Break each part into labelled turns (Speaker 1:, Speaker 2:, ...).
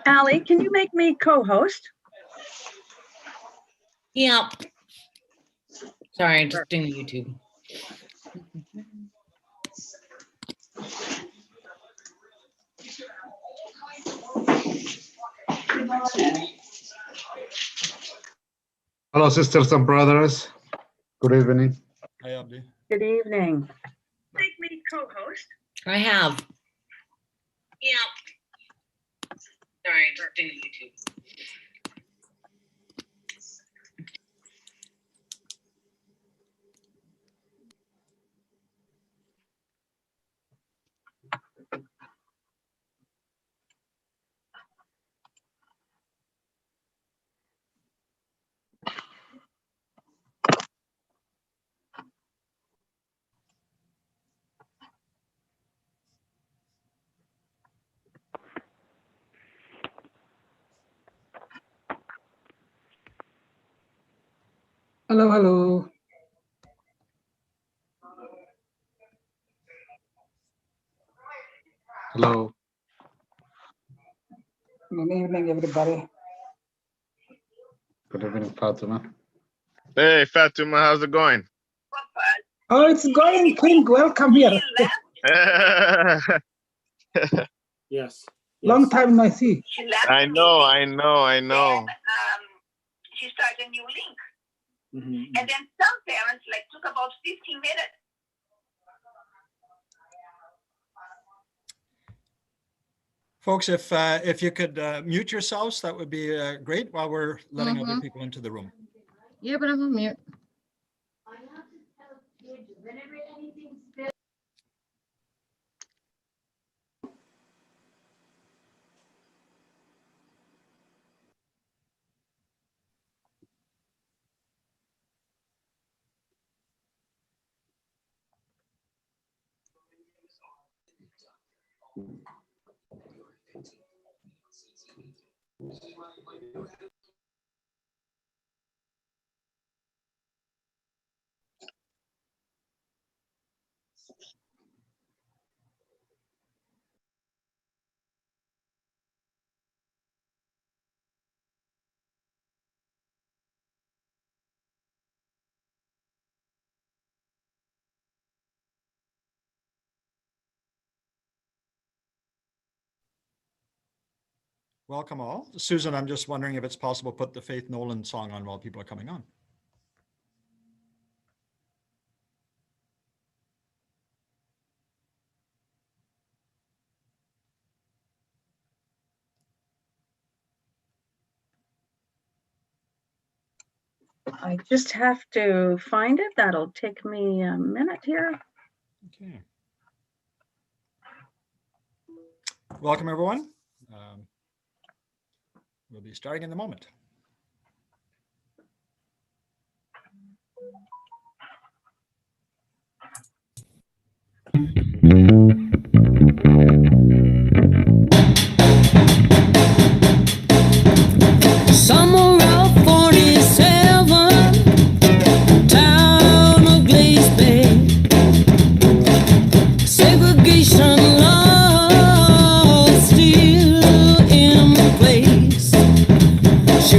Speaker 1: Allie, can you make me co-host?
Speaker 2: Yep. Sorry, just doing YouTube.
Speaker 3: Hello, sisters and brothers. Good evening.
Speaker 4: Hi, Abdi.
Speaker 1: Good evening. Make me co-host.
Speaker 2: I have. Yep. Sorry, just doing YouTube.
Speaker 5: Hello, hello.
Speaker 3: Hello.
Speaker 5: Good evening, everybody.
Speaker 3: Good evening, Fatima.
Speaker 6: Hey, Fatima, how's it going?
Speaker 5: Oh, it's going, King. Welcome here.
Speaker 4: Yes.
Speaker 5: Long time no see.
Speaker 7: She left
Speaker 6: I
Speaker 7: the
Speaker 6: know.
Speaker 7: meeting, then, she started a new link.
Speaker 4: Mhm.
Speaker 7: And then some parents took about 15 minutes.
Speaker 4: Folks, if you could mute yourselves, that would be great while we're letting other people into the room.
Speaker 8: Yeah, but I'm on mute.
Speaker 4: Welcome all. Susan, I'm just wondering if it's possible to put the Faith Nolan song on while people are coming on.
Speaker 1: I just have to find it. That'll take me a minute here.
Speaker 4: Okay. Welcome, everyone. We'll be starting in a moment.
Speaker 9: Summer of 47, town of Glaze Bay. Segregation law still in place. She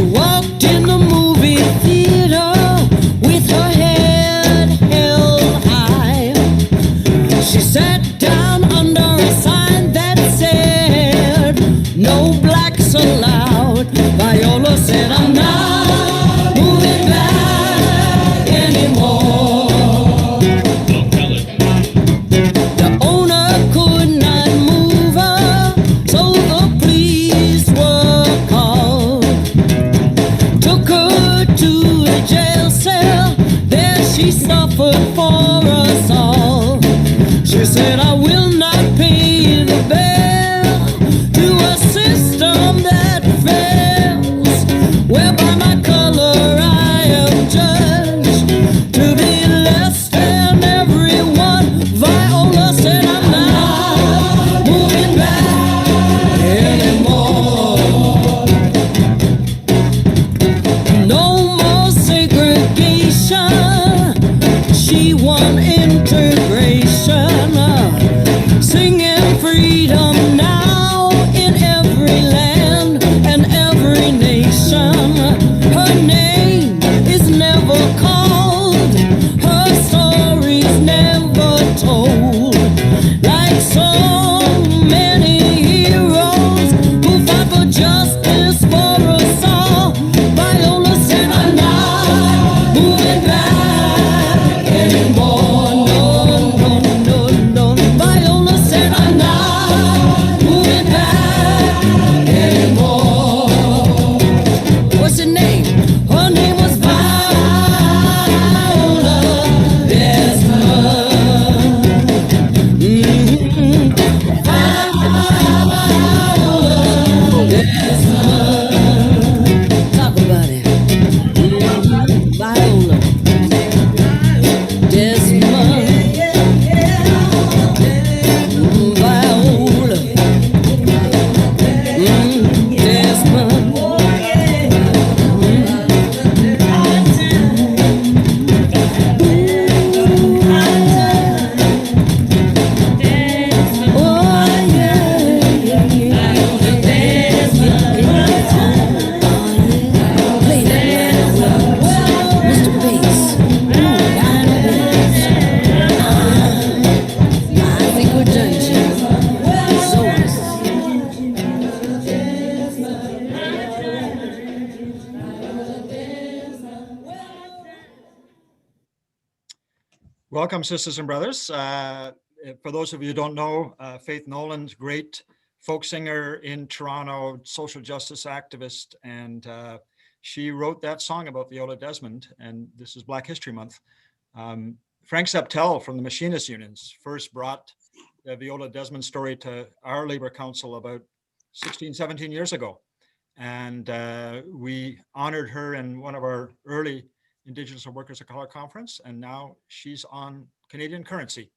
Speaker 4: Welcome, sisters and brothers. For those of you who don't know, Faith Nolan's great folk singer in Toronto, social justice activist, and she wrote that song about Viola Desmond, and this is Black History Month. Frank Septel from the Machinists Unions first brought the Viola Desmond story to our Labor Council about 16, 17 years ago. And we honored her in one of our early Indigenous Workers of Color conference, and now she's on Canadian currency,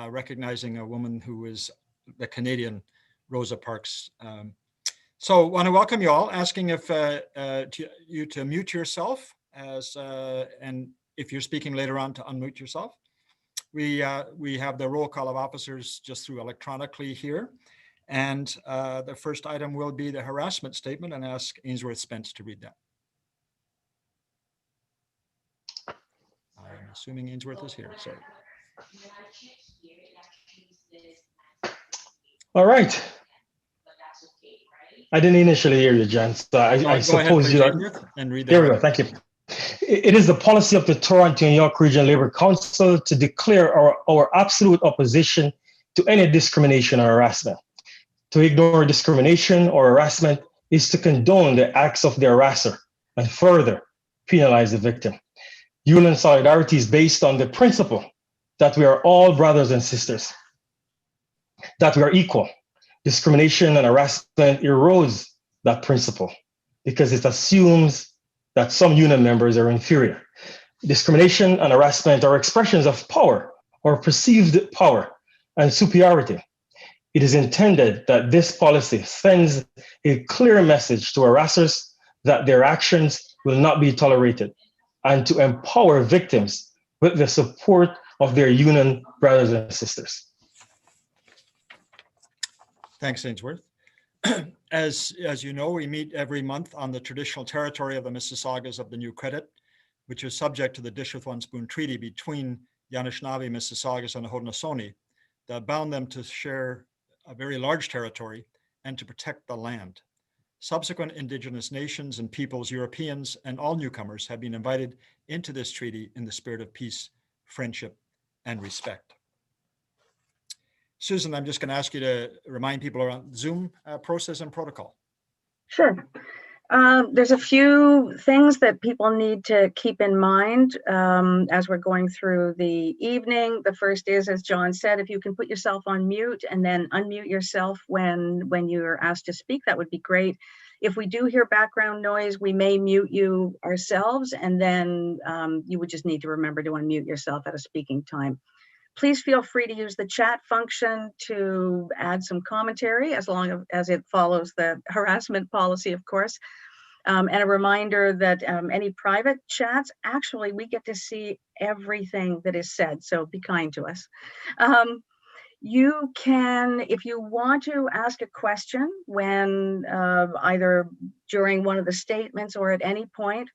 Speaker 4: recognizing a woman who is the Canadian Rosa Parks. So I want to welcome you all, asking if you to mute yourself and if you're speaking later on to unmute yourself. We have the roll call of officers just through electronically here. And the first item will be the harassment statement, and ask Ainsworth Spence to read that. I'm assuming Ainsworth is here, sorry.
Speaker 5: All right. I didn't initially hear you, John. So I suppose you are.
Speaker 4: And read
Speaker 5: Here we go. Thank you. It is the policy of the Toronto and York Region Labour Council to declare our absolute opposition to any discrimination or harassment. To ignore discrimination or harassment is to condone the acts of the harasser and further penalize the victim. Union solidarity is based on the principle that we are all brothers and sisters, that we are equal. Discrimination and harassment erodes that principle because it assumes that some union members are inferior. Discrimination and harassment are expressions of power or perceived power and superiority. It is intended that this policy sends a clear message to harassers that their actions will not be tolerated, and to empower victims with the support of their union brothers and sisters.
Speaker 4: Thanks, Ainsworth. As you know, we meet every month on the traditional territory of the Mississaugas of the New Credit, which is subject to the Dish with One Spoon Treaty between the Anishinaabe, Mississaugas, and the Haudenosaunee that bound them to share a very large territory and to protect the land. Subsequent Indigenous nations and peoples, Europeans, and all newcomers have been invited into this treaty in the spirit of peace, friendship, and respect. Susan, I'm just going to ask you to remind people around Zoom process and protocol.
Speaker 1: Sure. There's a few things that people need to keep in mind as we're going through the evening. The first is, as John said, if you can put yourself on mute and then unmute yourself when you're asked to speak, that would be great. If we do hear background noise, we may mute you ourselves, and then you would just need to remember to unmute yourself at a speaking time. Please feel free to use the chat function to add some commentary, as long as it follows the harassment policy, of course. And a reminder that any private chats, actually, we get to see everything that is said, so be kind to us. You can, if you want to ask a question when either during one of the statements or at any point,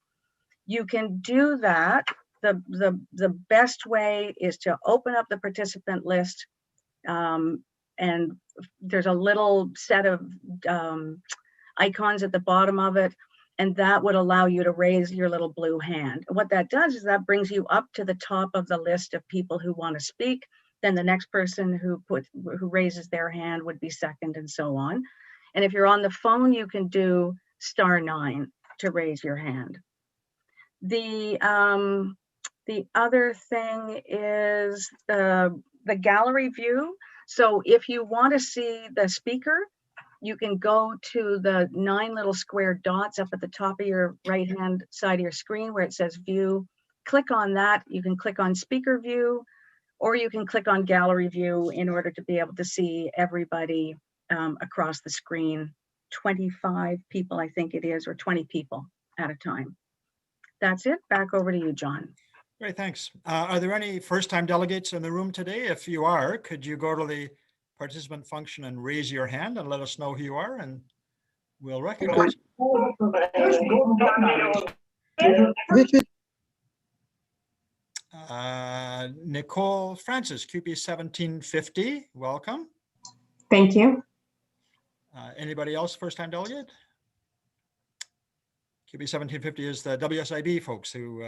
Speaker 1: you can do that. The best way is to open up the participant list, and there's a little set of icons at the bottom of it, and that would allow you to raise your little blue hand. What that does is that brings you up to the top of the list of people who want to speak. Then the next person who raises their hand would be second, and so on. And if you're on the phone, you can do *9 to raise your hand. The other thing is the gallery view. So if you want to see the speaker, you can go to the 9 little square dots up at the top of your right-hand side of your screen where it says view. Click on that. You can click on speaker view, or you can click on gallery view in order to be able to see everybody across the screen. 25 people, I think it is, or 20 people at a time. That's it. Back over to you, John.
Speaker 4: Great, thanks. Are there any first-time delegates in the room today? If you are, could you go to the participant function and raise your hand and let us know who you are, and we'll recognize you. Nicole Francis, QP 1750, welcome.
Speaker 8: Thank you.
Speaker 4: Anybody else first-time delegate? QP 1750 is the WSIB folks who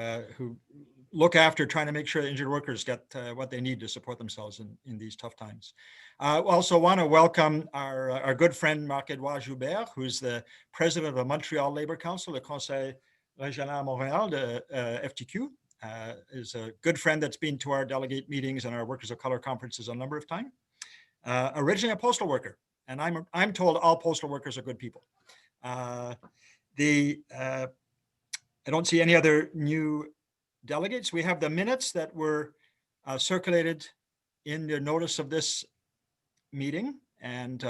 Speaker 4: look after trying to make sure injured workers get what they need to support themselves in these tough times. Also want to welcome our good friend Marc-Edouard Joubert, who's the president of the Montreal Labor Council, the Conseil Régional Montréal, the FTQ. Is a good friend that's been to our delegate meetings and our Workers of Color conferences a number of times. Originally a postal worker, and I'm told all postal workers are good people. I don't see any other new delegates. We have the minutes that were circulated in the notice of this meeting, and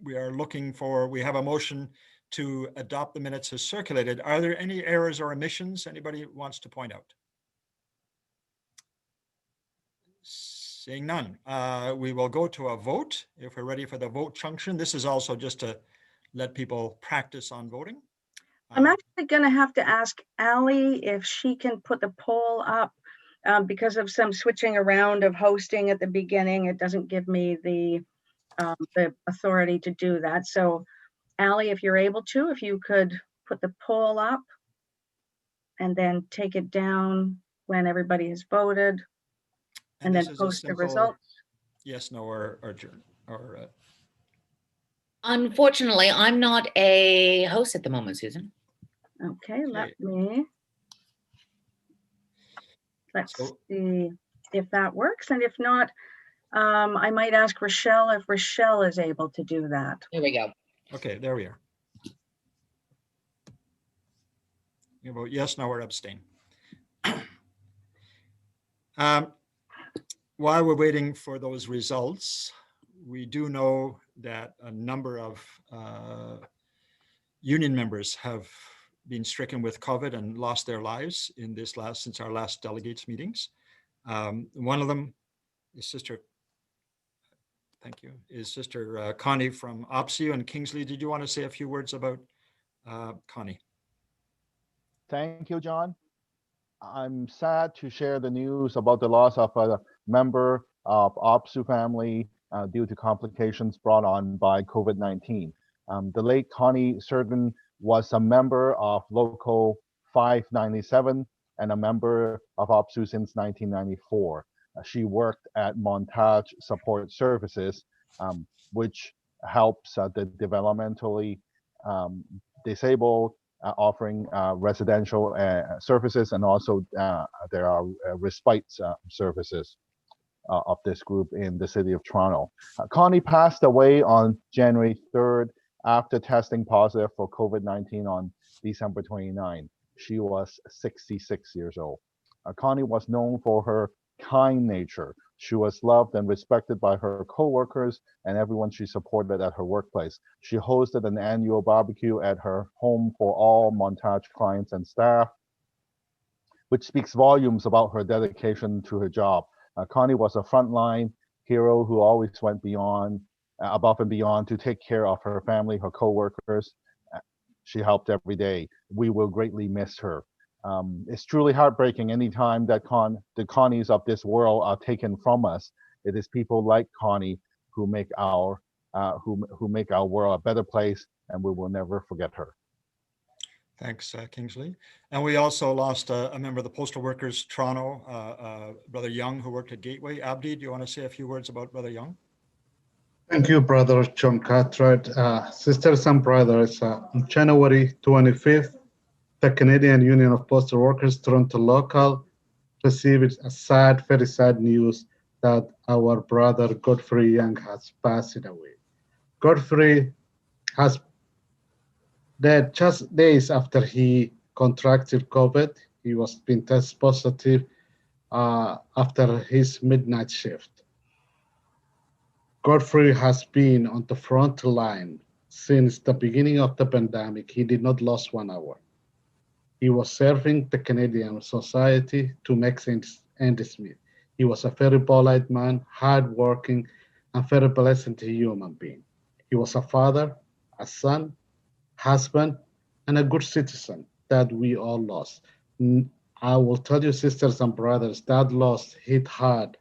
Speaker 4: we have a motion to adopt the minutes as circulated. Are there any errors or omissions anybody wants to point out? Seeing none, we will go to a vote if we're ready for the vote junction. This is also just to let people practice on voting.
Speaker 1: I'm actually going to have to ask Allie if she can put the poll up because of some switching around of hosting at the beginning. It doesn't give me the authority to do that. So Allie, if you're able to, if you could put the poll up and then take it down when everybody has voted and then post the results.
Speaker 4: Yes, no, or
Speaker 2: Unfortunately, I'm not a host at the moment, Susan.
Speaker 1: Okay, let's see if that works. And if not, I might ask Rochelle if Rochelle is able to do that.
Speaker 2: There we go.
Speaker 4: Okay, there we are. You vote yes, no, or abstain. While we're waiting for those results, we do know that a number of union members have been stricken with COVID and lost their lives in this since our last delegates meetings. One of them is Sister Connie from OPSEU. And Kingsley, did you want to say a few words about Connie?
Speaker 8: Thank you, John. I'm sad to share the news about the loss of a member of OPSEU family due to complications brought on by COVID-19. The late Connie Surden was a member of Local 597 and a member of OPSEU since 1994. She worked at Montage Support Services, which helps the developmentally disabled, offering residential services, and also there are respite services of this group in the city of Toronto. Connie passed away on January 3rd after testing positive for COVID-19 on December 29. She was 66 years old. Connie was known for her kind nature. She was loved and respected by her co-workers and everyone she supported at her workplace. She hosted an annual barbecue at her home for all Montage clients and staff, which speaks volumes about her dedication to her job. Connie was a frontline hero who always went above and beyond to take care of her family, her co-workers. She helped every day. We will greatly miss her. It's truly heartbreaking anytime that the Connies of this world are taken from us. It is people like Connie who make our world a better place, and we will never forget her.
Speaker 4: Thanks, Kingsley. And we also lost a member of the Postal Workers Toronto, Brother Young, who worked at Gateway. Abdi, do you want to say a few words about Brother Young?
Speaker 3: Thank you, Brother John Cartwright. Sisters and brothers, on January 25th, the Canadian Union of Postal Workers Toronto Local received very sad news that our brother Godfrey Young has passed away. Godfrey has died just days after he contracted COVID. He was being tested positive after his midnight shift. Godfrey has been on the front line since the beginning of the pandemic. He did not lose 1 hour. He was serving the Canadian society to make ends meet. He was a very polite man, hardworking, and very pleasant human being. He was a father, a son, husband, and a good citizen that we all lost. I will tell you, sisters and brothers, that loss hit hard.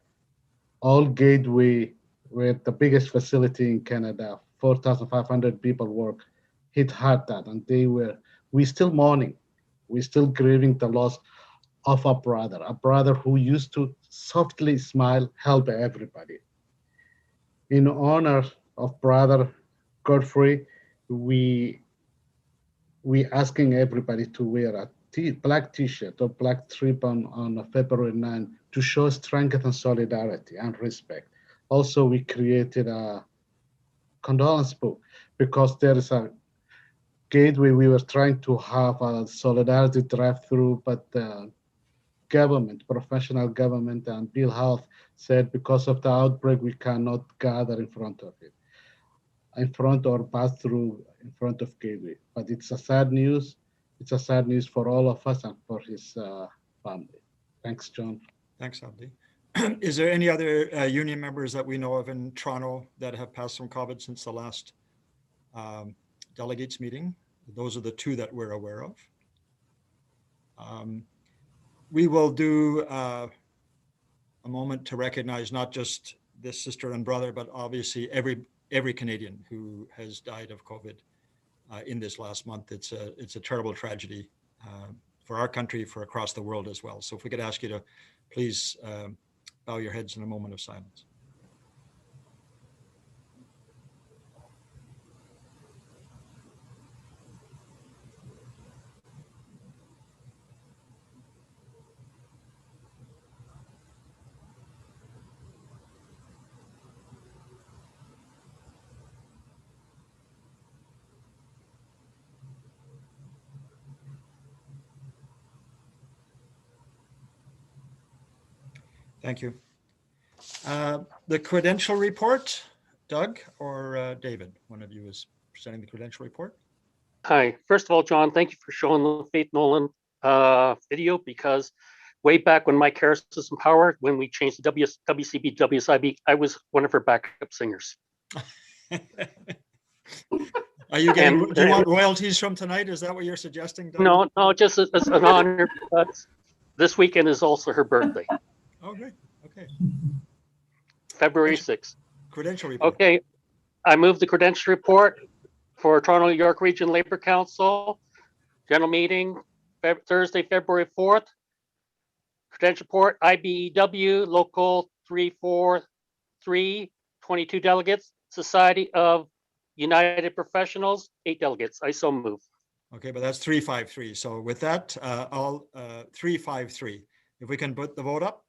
Speaker 3: All Gateway, with the biggest facility in Canada, 4,500 people work, hit hard that, and we still mourning. We're still grieving the loss of a brother who used to softly smile, help everybody. In honor of brother Godfrey, we asking everybody to wear a black t-shirt or black strip on February 9 to show strength and solidarity and respect. Also, we created a condolence book because there is a gateway. We were trying to have a solidarity drive-through, but government, professional government and Bill Health said because of the outbreak, we cannot gather in front of it, in front or pass through in front of gateway. But it's a sad news. It's a sad news for all of us and for his family. Thanks, John.
Speaker 4: Thanks, Abdi. Is there any other union members that we know of in Toronto that have passed from COVID since the last delegates meeting? Those are the two that we're aware of. We will do a moment to recognize not just this sister and brother, but obviously every Canadian who has died of COVID in this last month. It's a terrible tragedy for our country, for across the world as well. So if we could ask you to please bow your heads in a moment of silence. Thank you. The credential report, Doug or David, one of you is presenting the credential report.
Speaker 10: Hi, first of all, John, thank you for showing the Faith Nolan video, because way back when Mike Harris was in power, when we changed the WCB, WSIB, I was one of her backup singers.
Speaker 4: Are you getting, do you want royalties from tonight? Is that what you're suggesting, Doug?
Speaker 10: No, just as an honor. But this weekend is also her birthday.
Speaker 4: Oh, great. Okay.
Speaker 10: February 6th.
Speaker 4: Credential report.
Speaker 10: Okay. I move the credential report for Toronto York Region Labor Council. General meeting, Thursday, February 4th. Credential report, IBEW, Local 343, 22 delegates. Society of United Professionals, 8 delegates. I so move.
Speaker 4: Okay, but that's 353. So with that, I'll 353. If we can put the vote up.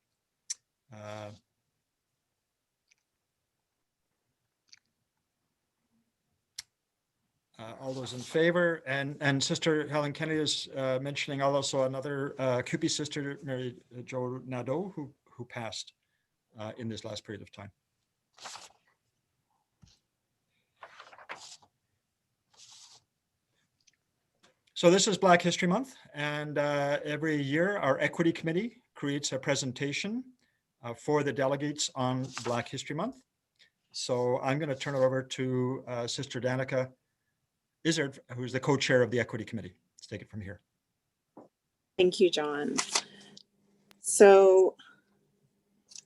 Speaker 4: All those in favor, and Sister Helen Kennedy is mentioning also another CUPE sister, Mary Jo Nadeau, who passed in this last period of time. So this is Black History Month, and every year our Equity Committee creates a presentation for the delegates on Black History Month. So I'm going to turn it over to Sister Danica Izzard, who's the co-chair of the Equity Committee. Let's take it from here.
Speaker 11: Thank you, John. So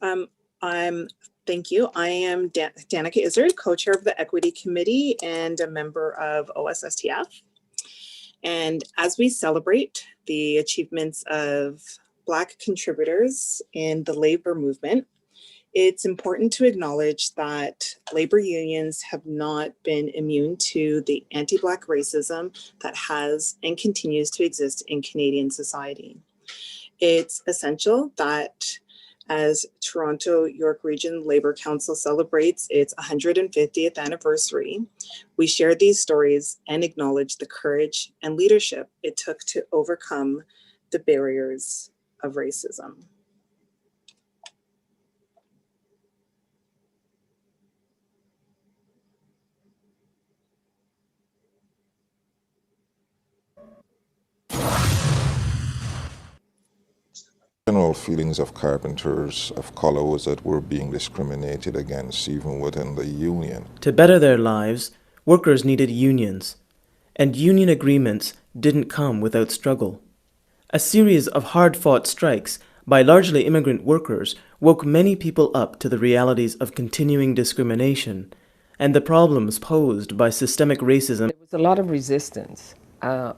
Speaker 11: thank you. I am Danica Izzard, co-chair of the Equity Committee and a member of OSSTF. And as we celebrate the achievements of Black contributors in the labor movement, it's important to acknowledge that labor unions have not been immune to the anti-Black racism that has and continues to exist in Canadian society. It's essential that as Toronto York Region Labor Council celebrates its 150th anniversary, we share these stories and acknowledge the courage and leadership it took to overcome the barriers of racism.
Speaker 12: General feelings of carpenters of color was that we're being discriminated against even within the union.
Speaker 13: To better their lives, workers needed unions, and union agreements didn't come without struggle. A series of hard-fought strikes by largely immigrant workers woke many people up to the realities of continuing discrimination and the problems posed by systemic racism.
Speaker 14: There was a lot of resistance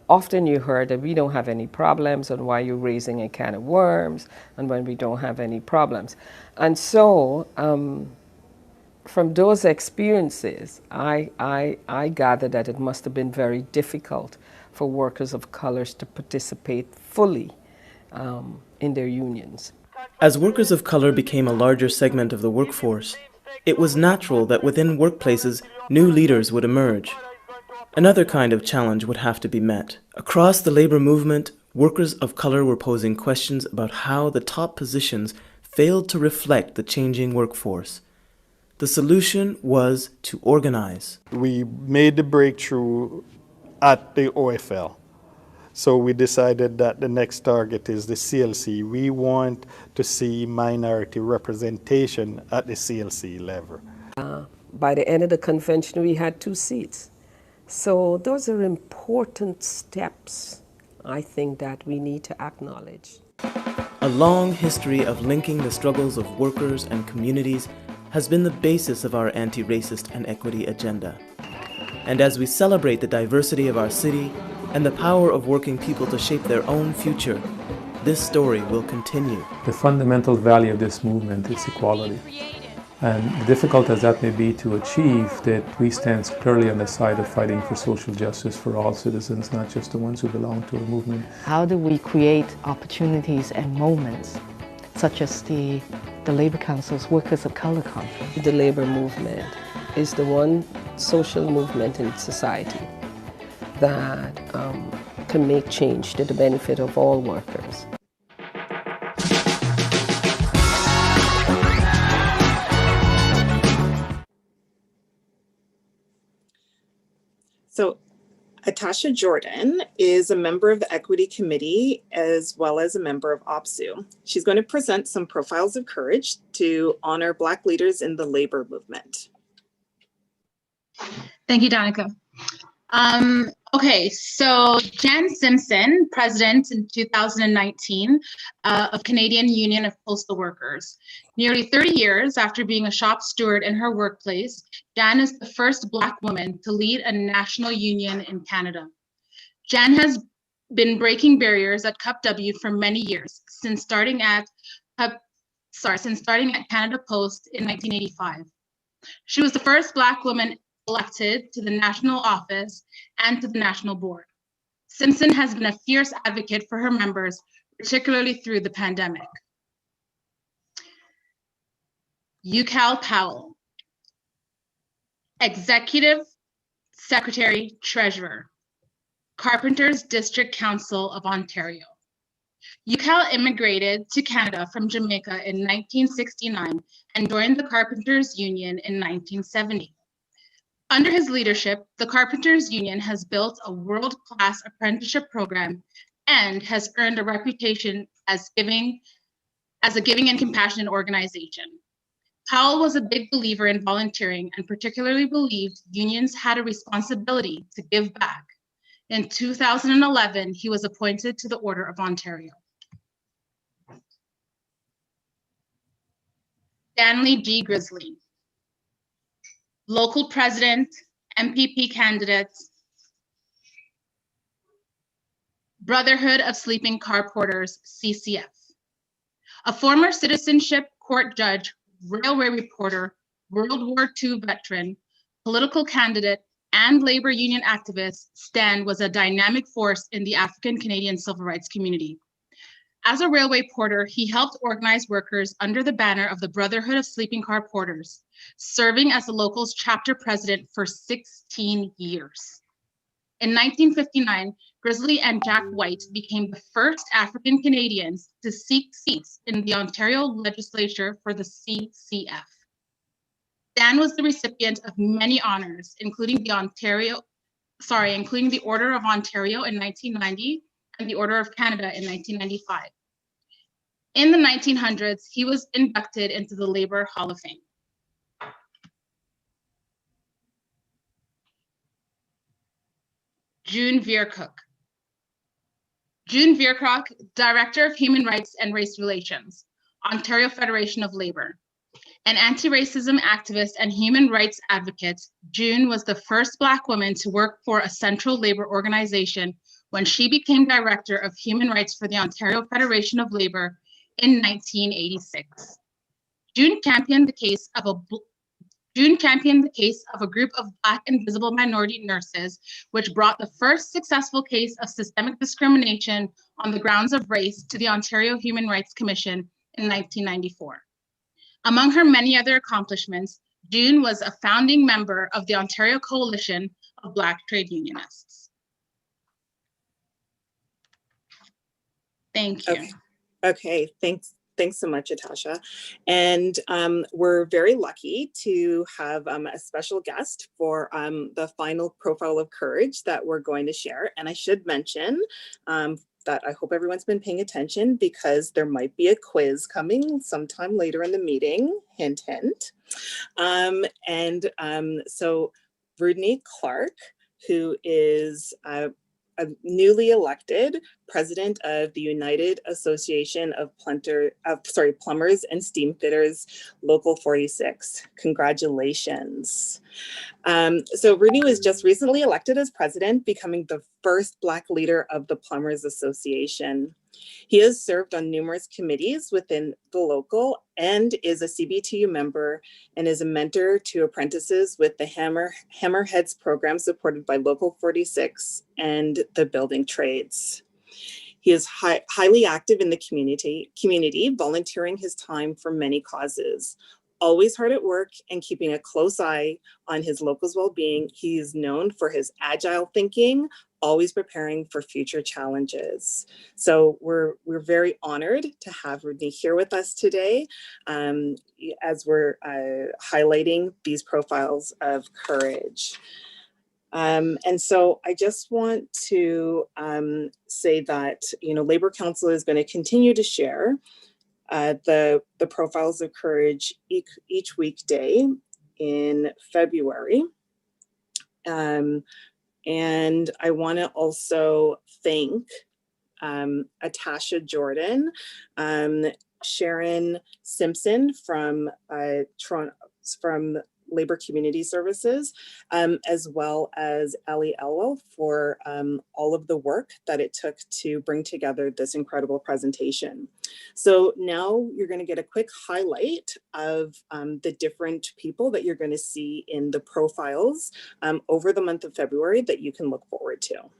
Speaker 14: often you heard that we don't have any problems, and why you're raising a can of worms, and when we don't have any problems. And so from those experiences, I gather that it must have been very difficult for workers of colors to participate fully in their unions.
Speaker 13: As workers of color became a larger segment of the workforce, it was natural that within workplaces, new leaders would emerge. Another kind of challenge would have to be met. Across the labor movement, workers of color were posing questions about how the top positions failed to reflect the changing workforce. The solution was to organize.
Speaker 15: We made the breakthrough at the OFL. So we decided that the next target is the CLC. We want to see minority representation at the CLC level.
Speaker 14: By the end of the convention, we had 2 seats. So those are important steps, I think, that we need to acknowledge.
Speaker 13: A long history of linking the struggles of workers and communities has been the basis of our anti-racist and equity agenda. And as we celebrate the diversity of our city and the power of working people to shape their own future, this story will continue.
Speaker 16: The fundamental value of this movement is equality. And difficult as that may be to achieve, that we stand squarely on the side of fighting for social justice for all citizens, not just the ones who belong to a movement.
Speaker 17: How do we create opportunities and moments, such as the Labor Council's Workers of Color Conference?
Speaker 14: The labor movement is the one social movement in society that can make change to the benefit of all workers.
Speaker 11: So Atasha Jordan is a member of the Equity Committee as well as a member of OPSU. She's going to present some profiles of courage to honor Black leaders in the labor movement.
Speaker 18: Thank you, Danica. Okay, so Jan Simpson, president in 2019 of Canadian Union of Postal Workers. Nearly 30 years after being a shop steward in her workplace, Jan is the first Black woman to lead a national union in Canada. Jan has been breaking barriers at CUPW for many years, since starting at Canada Post in 1985. She was the first Black woman elected to the national office and to the national board. Simpson has been a fierce advocate for her members, particularly through the pandemic. Yucal Powell, Executive Secretary Treasurer, Carpenters District Council of Ontario. Yucal immigrated to Canada from Jamaica in 1969 and joined the Carpenters Union in 1970. Under his leadership, the Carpenters Union has built a world-class apprenticeship program and has earned a reputation as a giving and compassionate organization. Powell was a big believer in volunteering and particularly believed unions had a responsibility to give back. In 2011, he was appointed to the Order of Ontario. Stanley G. Grizzly, local president, MPP candidate, Brotherhood of Sleeping Car Porters, CCF. A former citizenship court judge, railway reporter, World War II veteran, political candidate, and labor union activist, Stan was a dynamic force in the African Canadian civil rights community. As a railway porter, he helped organize workers under the banner of the Brotherhood of Sleeping Car Porters, serving as the local's chapter president for 16 years. In 1959, Grizzly and Jack White became the first African Canadians to seek seats in the Ontario legislature for the CCF. Stan was the recipient of many honors, including the Order of Ontario in 1990 and the Order of Canada in 1995. In the 1900s, he was inducted into the Labor Hall of Fame. June Veercock. June Veercock, Director of Human Rights and Race Relations, Ontario Federation of Labor. An anti-racism activist and human rights advocate, June was the first Black woman to work for a central labor organization when she became Director of Human Rights for the Ontario Federation of Labor in 1986. June championed the case of a group of Black and visible minority nurses, which brought the first successful case of systemic discrimination on the grounds of race to the Ontario Human Rights Commission in 1994. Among her many other accomplishments, June was a founding member of the Ontario Coalition of Black Trade Unionists. Thank you.
Speaker 11: Okay, thanks so much, Natasha. And we're very lucky to have a special guest for the final profile of courage that we're going to share. And I should mention that I hope everyone's been paying attention because there might be a quiz coming sometime later in the meeting, hint, hint. So Brittany Clark, who is a newly elected president of the United Association of Plumbers and Steam Fitters, Local 46. Congratulations. So Rudy was just recently elected as president, becoming the first Black leader of the Plumbers Association. He has served on numerous committees within the local and is a CBTU member and is a mentor to apprentices with the Hammerheads program supported by Local 46 and the building trades. He is highly active in the community, volunteering his time for many causes. Always hard at work and keeping a close eye on his locals' well-being, he is known for his agile thinking, always preparing for future challenges. So we're very honored to have Rudy here with us today as we're highlighting these profiles of courage. And so I just want to say that, Labor Council is going to continue to share the profiles of courage each weekday in February. And I want to also thank Atasha Jordan, Sharon Simpson from Toronto, from Labor Community Services, as well as Ali Elwell for all of the work that it took to bring together this incredible presentation. So now you're going to get a quick highlight of the different people that you're going to see in the profiles over the month of February that you can look forward to.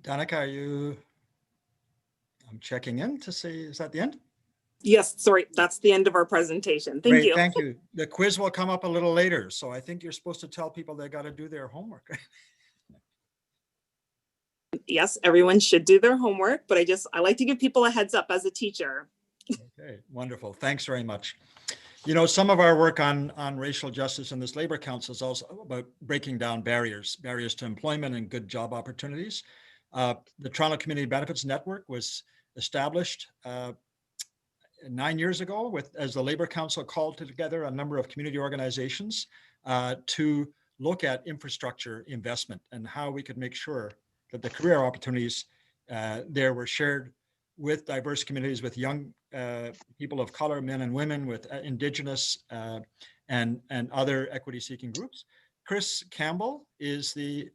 Speaker 4: Danica, I'm checking in to see, is that the end?
Speaker 11: Yes, sorry, that's the end of our presentation. Thank you.
Speaker 4: Thank you. The quiz will come up a little later, so I think you're supposed to tell people they got to do their homework.
Speaker 11: Yes, everyone should do their homework, but I like to give people a heads up as a teacher.
Speaker 4: Okay, wonderful. Thanks very much. Some of our work on racial justice in this Labor Council is also about breaking down barriers to employment and good job opportunities. The Toronto Community Benefits Network was established 9 years ago as the Labor Council called together a number of community organizations to look at infrastructure investment and how we could make sure that the career opportunities there were shared with diverse communities, with young people of color, men and women, with Indigenous and other equity-seeking groups. Chris Campbell is the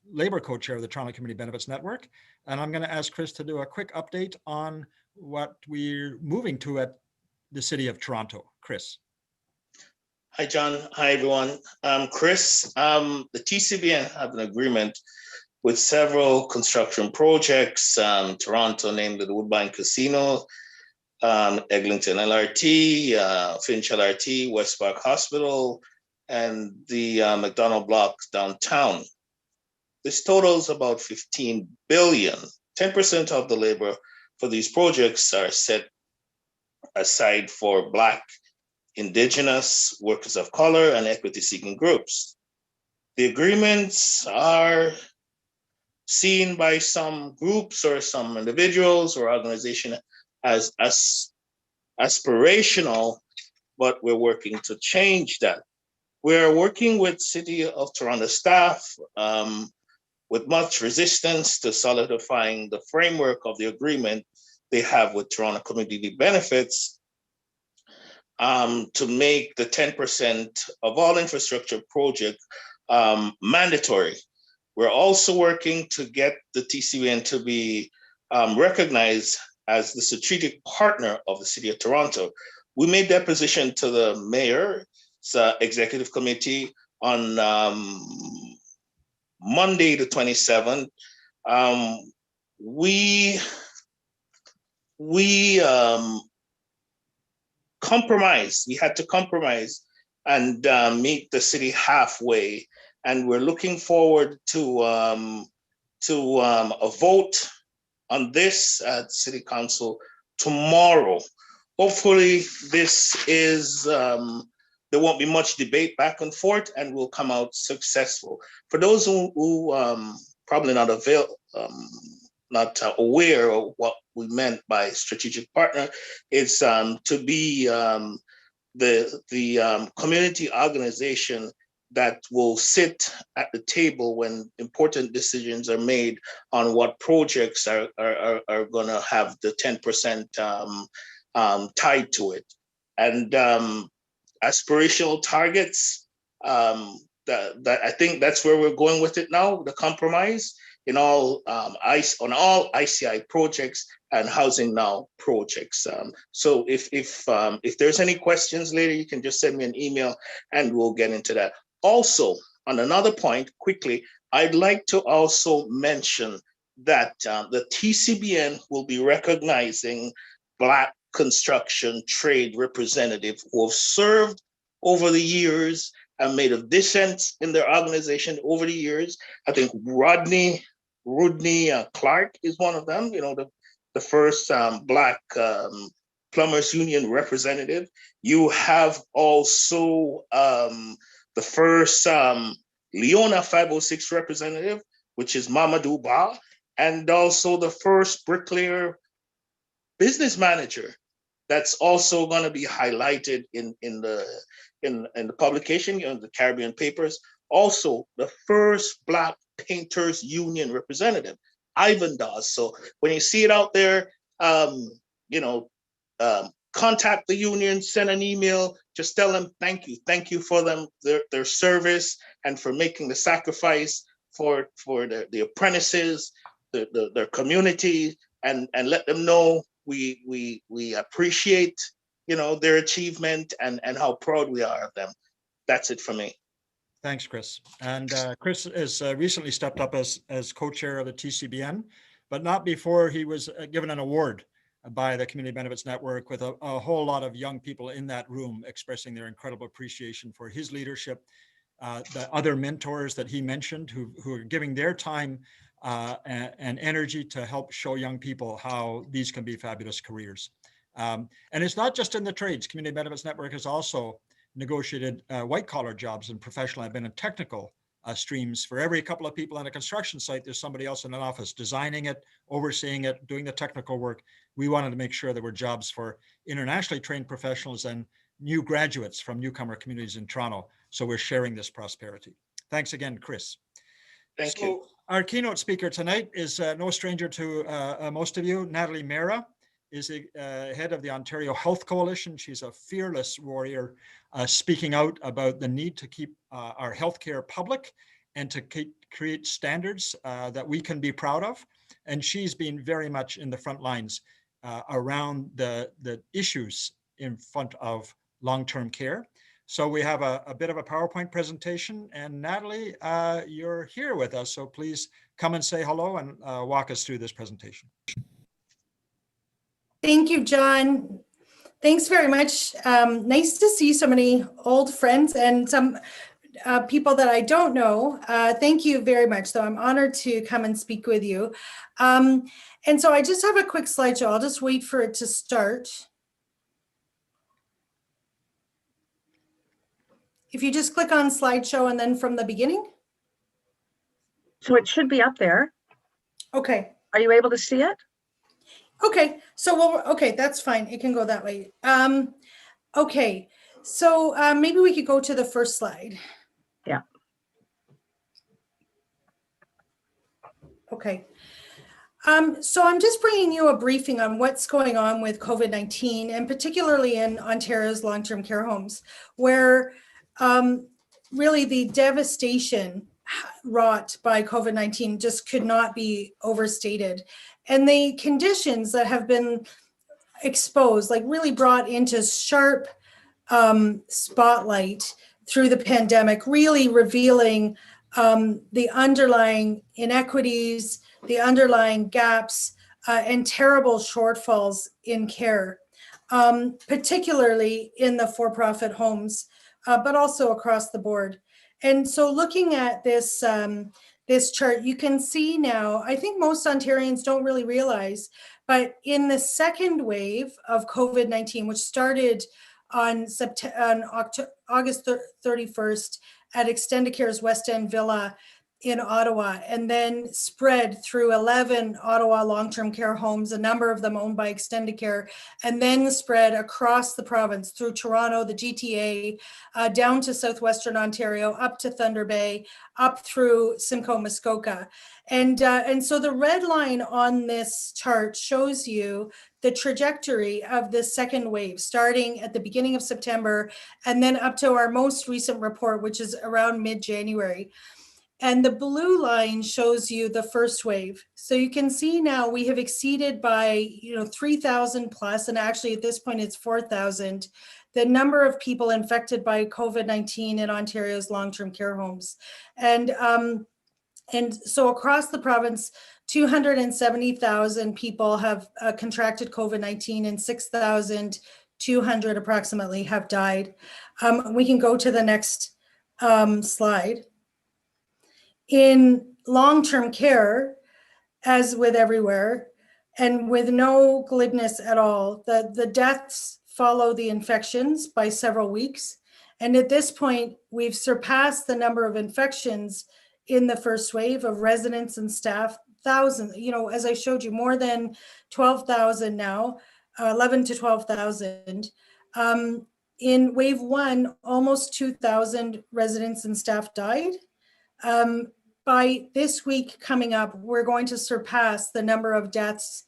Speaker 4: Labor co-chair of the Toronto Community Benefits Network. And I'm going to ask Chris to do a quick update on what we're moving to at the City of Toronto. Chris.
Speaker 19: Hi, John. Hi, everyone. Chris, the TCB have an agreement with several construction projects. Toronto named the Woodbine Casino, Eglinton LRT, Finch LRT, West Park Hospital, and the McDonald Block downtown. This totals about 15 billion. 10% of the labor for these projects are set aside for Black, Indigenous, workers of color, and equity-seeking groups. The agreements are seen by some groups or some individuals or organizations as aspirational, but we're working to change that. We're working with City of Toronto staff with much resistance to solidifying the framework of the agreement they have with Toronto Community Benefits to make the 10% of all infrastructure project mandatory. We're also working to get the TCBN to be recognized as the strategic partner of the City of Toronto. We made that position to the mayor's executive committee on Monday, the 27th. We compromise. We had to compromise and meet the city halfway, and we're looking forward to a vote on this at City Council tomorrow. Hopefully, this is there won't be much debate back and forth, and we'll come out successful. For those who probably not aware of what we meant by strategic partner, it's to be the community organization that will sit at the table when important decisions are made on what projects are going to have the 10% tied to it. And aspirational targets, that I think that's where we're going with it now, the compromise in all on all ICI projects and Housing Now projects. So if there's any questions later, you can just send me an email and we'll get into that. Also, on another point, quickly, I'd like to also mention that the TCBN will be recognizing Black construction trade representatives who have served over the years and made a dissent in their organization over the years. I think Rodney Clark is one of them, the first Black Plumbers Union representative. You have also the first Leona 506 representative, which is Mamadou Ba, and also the first bricklayer business manager. That's also going to be highlighted in the publication, the Caribbean Papers. Also, the first Black Painters Union representative, Ivan Dawes. So when you see it out there, contact the union, send an email, just tell them thank you for their service and for making the sacrifice for the apprentices, their community, and let them know we appreciate their achievement and how proud we are of them. That's it for me.
Speaker 4: Thanks, Chris. And Chris has recently stepped up as co-chair of the TCBN, but not before he was given an award by the Community Benefits Network, with a whole lot of young people in that room expressing their incredible appreciation for his leadership. The other mentors that he mentioned who are giving their time and energy to help show young people how these can be fabulous careers. And it's not just in the trades. Community Benefits Network has also negotiated white-collar jobs and professional and technical streams. For every couple of people on a construction site, there's somebody else in an office designing it, overseeing it, doing the technical work. We wanted to make sure there were jobs for internationally trained professionals and new graduates from newcomer communities in Toronto. So we're sharing this prosperity. Thanks again, Chris.
Speaker 19: Thank you.
Speaker 4: Our keynote speaker tonight is no stranger to most of you. Natalie Mera is the head of the Ontario Health Coalition. She's a fearless warrior speaking out about the need to keep our healthcare public and to create standards that we can be proud of. And she's been very much in the front lines around the issues in front of long-term care. So we have a bit of a PowerPoint presentation, and Natalie, you're here with us. So please come and say hello and walk us through this presentation.
Speaker 20: Thank you, John. Thanks very much. Nice to see so many old friends and some people that I don't know. Thank you very much. So I'm honored to come and speak with you. And so I just have a quick slideshow. I'll just wait for it to start. If you just click on slideshow and then from the beginning.
Speaker 1: So it should be up there.
Speaker 20: Okay.
Speaker 1: Are you able to see it?
Speaker 20: Okay, so okay, that's fine. It can go that way. Okay, so maybe we could go to the first slide.
Speaker 1: Yeah.
Speaker 20: Okay. So I'm just bringing you a briefing on what's going on with COVID-19, and particularly in Ontario's long-term care homes, where really the devastation wrought by COVID-19 just could not be overstated. And the conditions that have been exposed, like really brought into sharp spotlight through the pandemic, really revealing the underlying inequities, the underlying gaps, and terrible shortfalls in care, particularly in the for-profit homes, but also across the board. And so looking at this, this chart, you can see now, I think most Ontarians don't really realize, but in the second wave of COVID-19, which started on August 31st at Extendicare's West End Villa in Ottawa, and then spread through 11 Ottawa long-term care homes, a number of them owned by Extendicare, and then spread across the province through Toronto, the GTA, down to southwestern Ontario, up to Thunder Bay, up through Simcoe, Muskoka. And so the red line on this chart shows you the trajectory of this second wave, starting at the beginning of September, and then up to our most recent report, which is around mid-January. And the blue line shows you the first wave. So you can see now we have exceeded by 3,000 plus, and actually at this point it's 4,000, the number of people infected by COVID-19 in Ontario's long-term care homes. And so across the province, 270,000 people have contracted COVID-19 and 6,200 approximately have died. We can go to the next slide. In long-term care, as with everywhere, and with no glibness at all, the deaths follow the infections by several weeks. And at this point, we've surpassed the number of infections in the first wave of residents and staff, thousands, as I showed you, more than 12,000 now, 11 to 12,000. In wave one, almost 2,000 residents and staff died. By this week coming up, we're going to surpass the number of deaths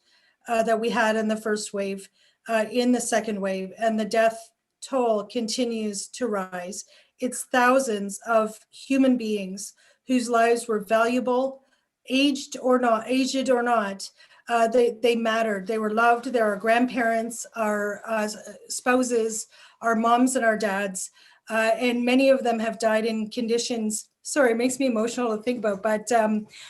Speaker 20: that we had in the first wave in the second wave, and the death toll continues to rise. It's thousands of human beings whose lives were valuable, aged or not, they mattered. They were loved. They're our grandparents, our spouses, our moms and our dads, and many of them have died in conditions, sorry, it makes me emotional to think about, but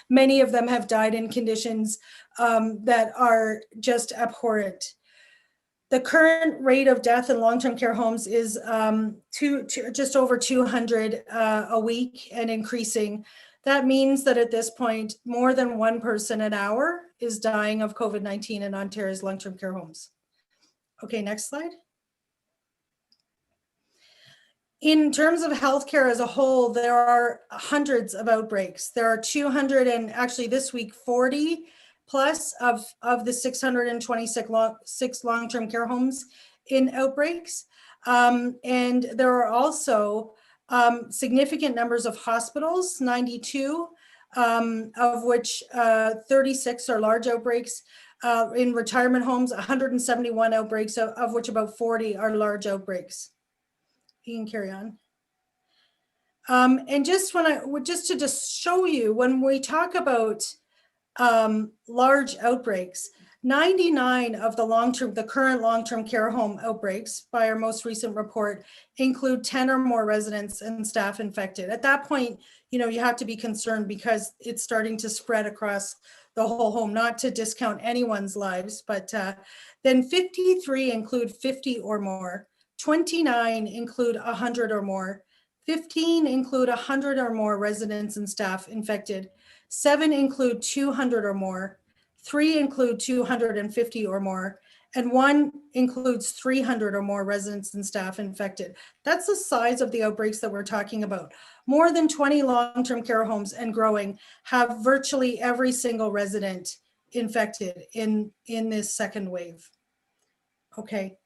Speaker 20: many of them have died in conditions that are just abhorrent. The current rate of death in long-term care homes is just over 200 a week and increasing. That means that at this point, more than one person an hour is dying of COVID-19 in Ontario's long-term care homes. Okay, next slide. In terms of healthcare as a whole, there are hundreds of outbreaks. There are 200 and actually this week 40 plus of the 626 long-term care homes in outbreaks. And there are also significant numbers of hospitals, 92, of which 36 are large outbreaks. In retirement homes, 171 outbreaks, of which about 40 are large outbreaks. You can carry on. And just to show you, when we talk about large outbreaks, 99 of the current long-term care home outbreaks by our most recent report include 10 or more residents and staff infected. At that point, you have to be concerned because it's starting to spread across the whole home, not to discount anyone's lives, but then 53 include 50 or more, 29 include 100 or more, 15 include 100 or more residents and staff infected, 7 include 200 or more, 3 include 250 or more, and 1 includes 300 or more residents and staff infected. That's the size of the outbreaks that we're talking about. More than 20 long-term care homes and growing have virtually every single resident infected in this second wave. Okay.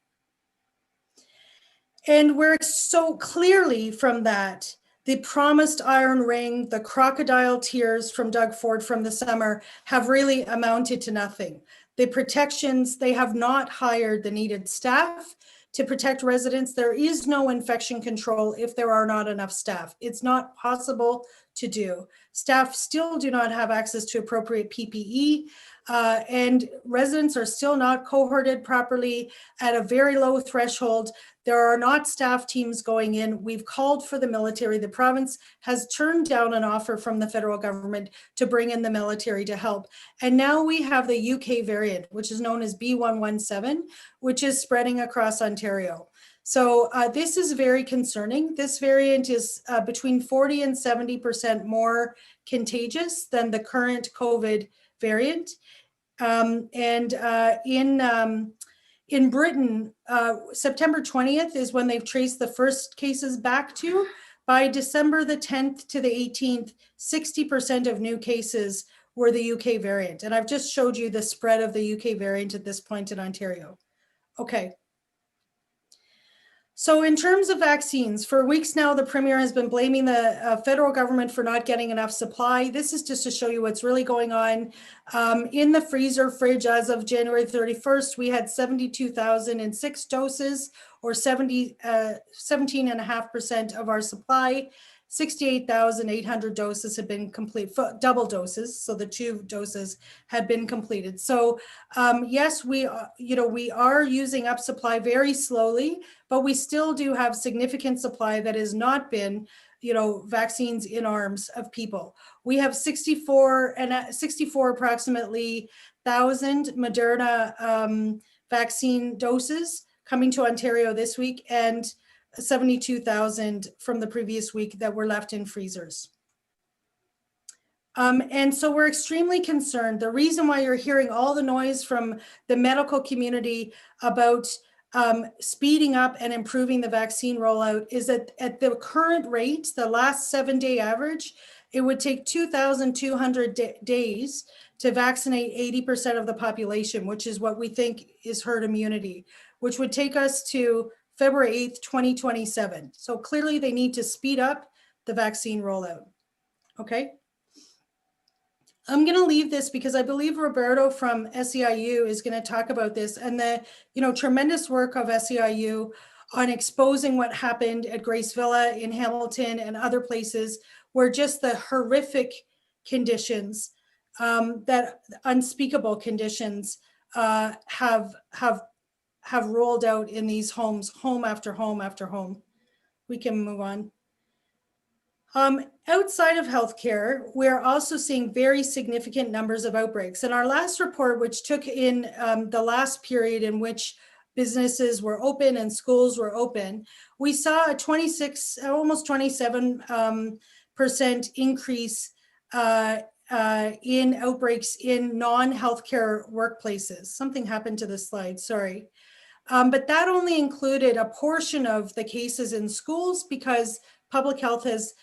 Speaker 20: And we're so clearly from that, the promised iron ring, the crocodile tears from Doug Ford from the summer have really amounted to nothing. The protections, they have not hired the needed staff to protect residents. There is no infection control if there are not enough staff. It's not possible to do. Staff still do not have access to appropriate PPE, and residents are still not cohorted properly at a very low threshold. There are not staff teams going in. We've called for the military. The province has turned down an offer from the federal government to bring in the military to help. And now we have the UK variant, which is known as B117, which is spreading across Ontario. So this is very concerning. This variant is between 40 and 70% more contagious than the current COVID variant. In Britain, September 20th is when they've traced the first cases back to. By December the 10th to the 18th, 60% of new cases were the UK variant. And I've just showed you the spread of the UK variant at this point in Ontario. Okay. So in terms of vaccines, for weeks now, the Premier has been blaming the federal government for not getting enough supply. This is just to show you what's really going on. In the fridge as of January 31st, we had 72,006 doses, or 17.5% of our supply. 68,800 doses had been complete, double doses, so the 2 doses had been completed. So yes, we are using up supply very slowly, but we still do have significant supply that has not been, vaccines in arms of people. We have 64 approximately 1,000 Moderna vaccine doses coming to Ontario this week, and 72,000 from the previous week that were left in freezers. And so we're extremely concerned. The reason why you're hearing all the noise from the medical community about speeding up and improving the vaccine rollout is that at the current rate, the last 7-day average, it would take 2,200 days to vaccinate 80% of the population, which is what we think is herd immunity, which would take us to February 8th, 2027. So clearly they need to speed up the vaccine rollout. Okay. I'm going to leave this because I believe Roberto from SEIU is going to talk about this and the tremendous work of SEIU on exposing what happened at Grace Villa in Hamilton and other places where just the horrific conditions, that unspeakable conditions have rolled out in these homes, home after home after home. We can move on. Outside of healthcare, we're also seeing very significant numbers of outbreaks. In our last report, which took in the last period in which businesses were open and schools were open, we saw a 26, almost 27% increase in outbreaks in non-healthcare workplaces. Something happened to this slide, sorry. But that only included a portion of the cases in schools because public health has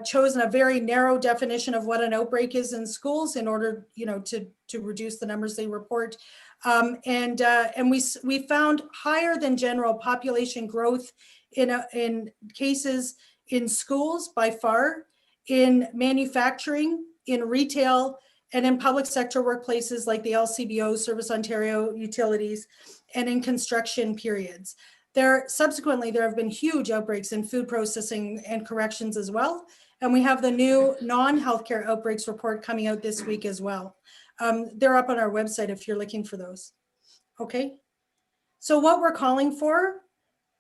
Speaker 20: chosen a very narrow definition of what an outbreak is in schools in order, to reduce the numbers they report. And we found higher than general population growth in cases in schools by far, in manufacturing, in retail, and in public sector workplaces like the LCBO, Service Ontario Utilities, and in construction periods. Subsequently, there have been huge outbreaks in food processing and corrections as well. And we have the new non-healthcare outbreaks report coming out this week as well. They're up on our website if you're looking for those. Okay. So what we're calling for,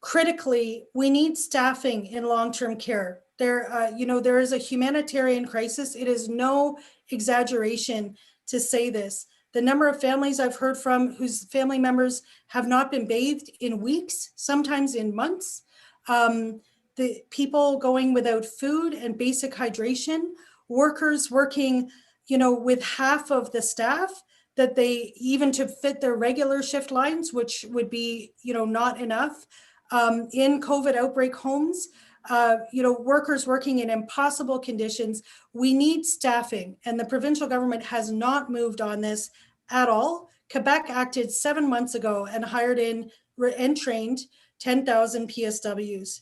Speaker 20: critically, we need staffing in long-term care. There is a humanitarian crisis. It is no exaggeration to say this. The number of families I've heard from whose family members have not been bathed in weeks, sometimes in months. The people going without food and basic hydration, workers working, with half of the staff that they even to fit their regular shift lines, which would be, not enough. In COVID outbreak homes, workers working in impossible conditions. We need staffing, and the provincial government has not moved on this at all. Quebec acted 7 months ago and hired in and trained 10,000 PSWs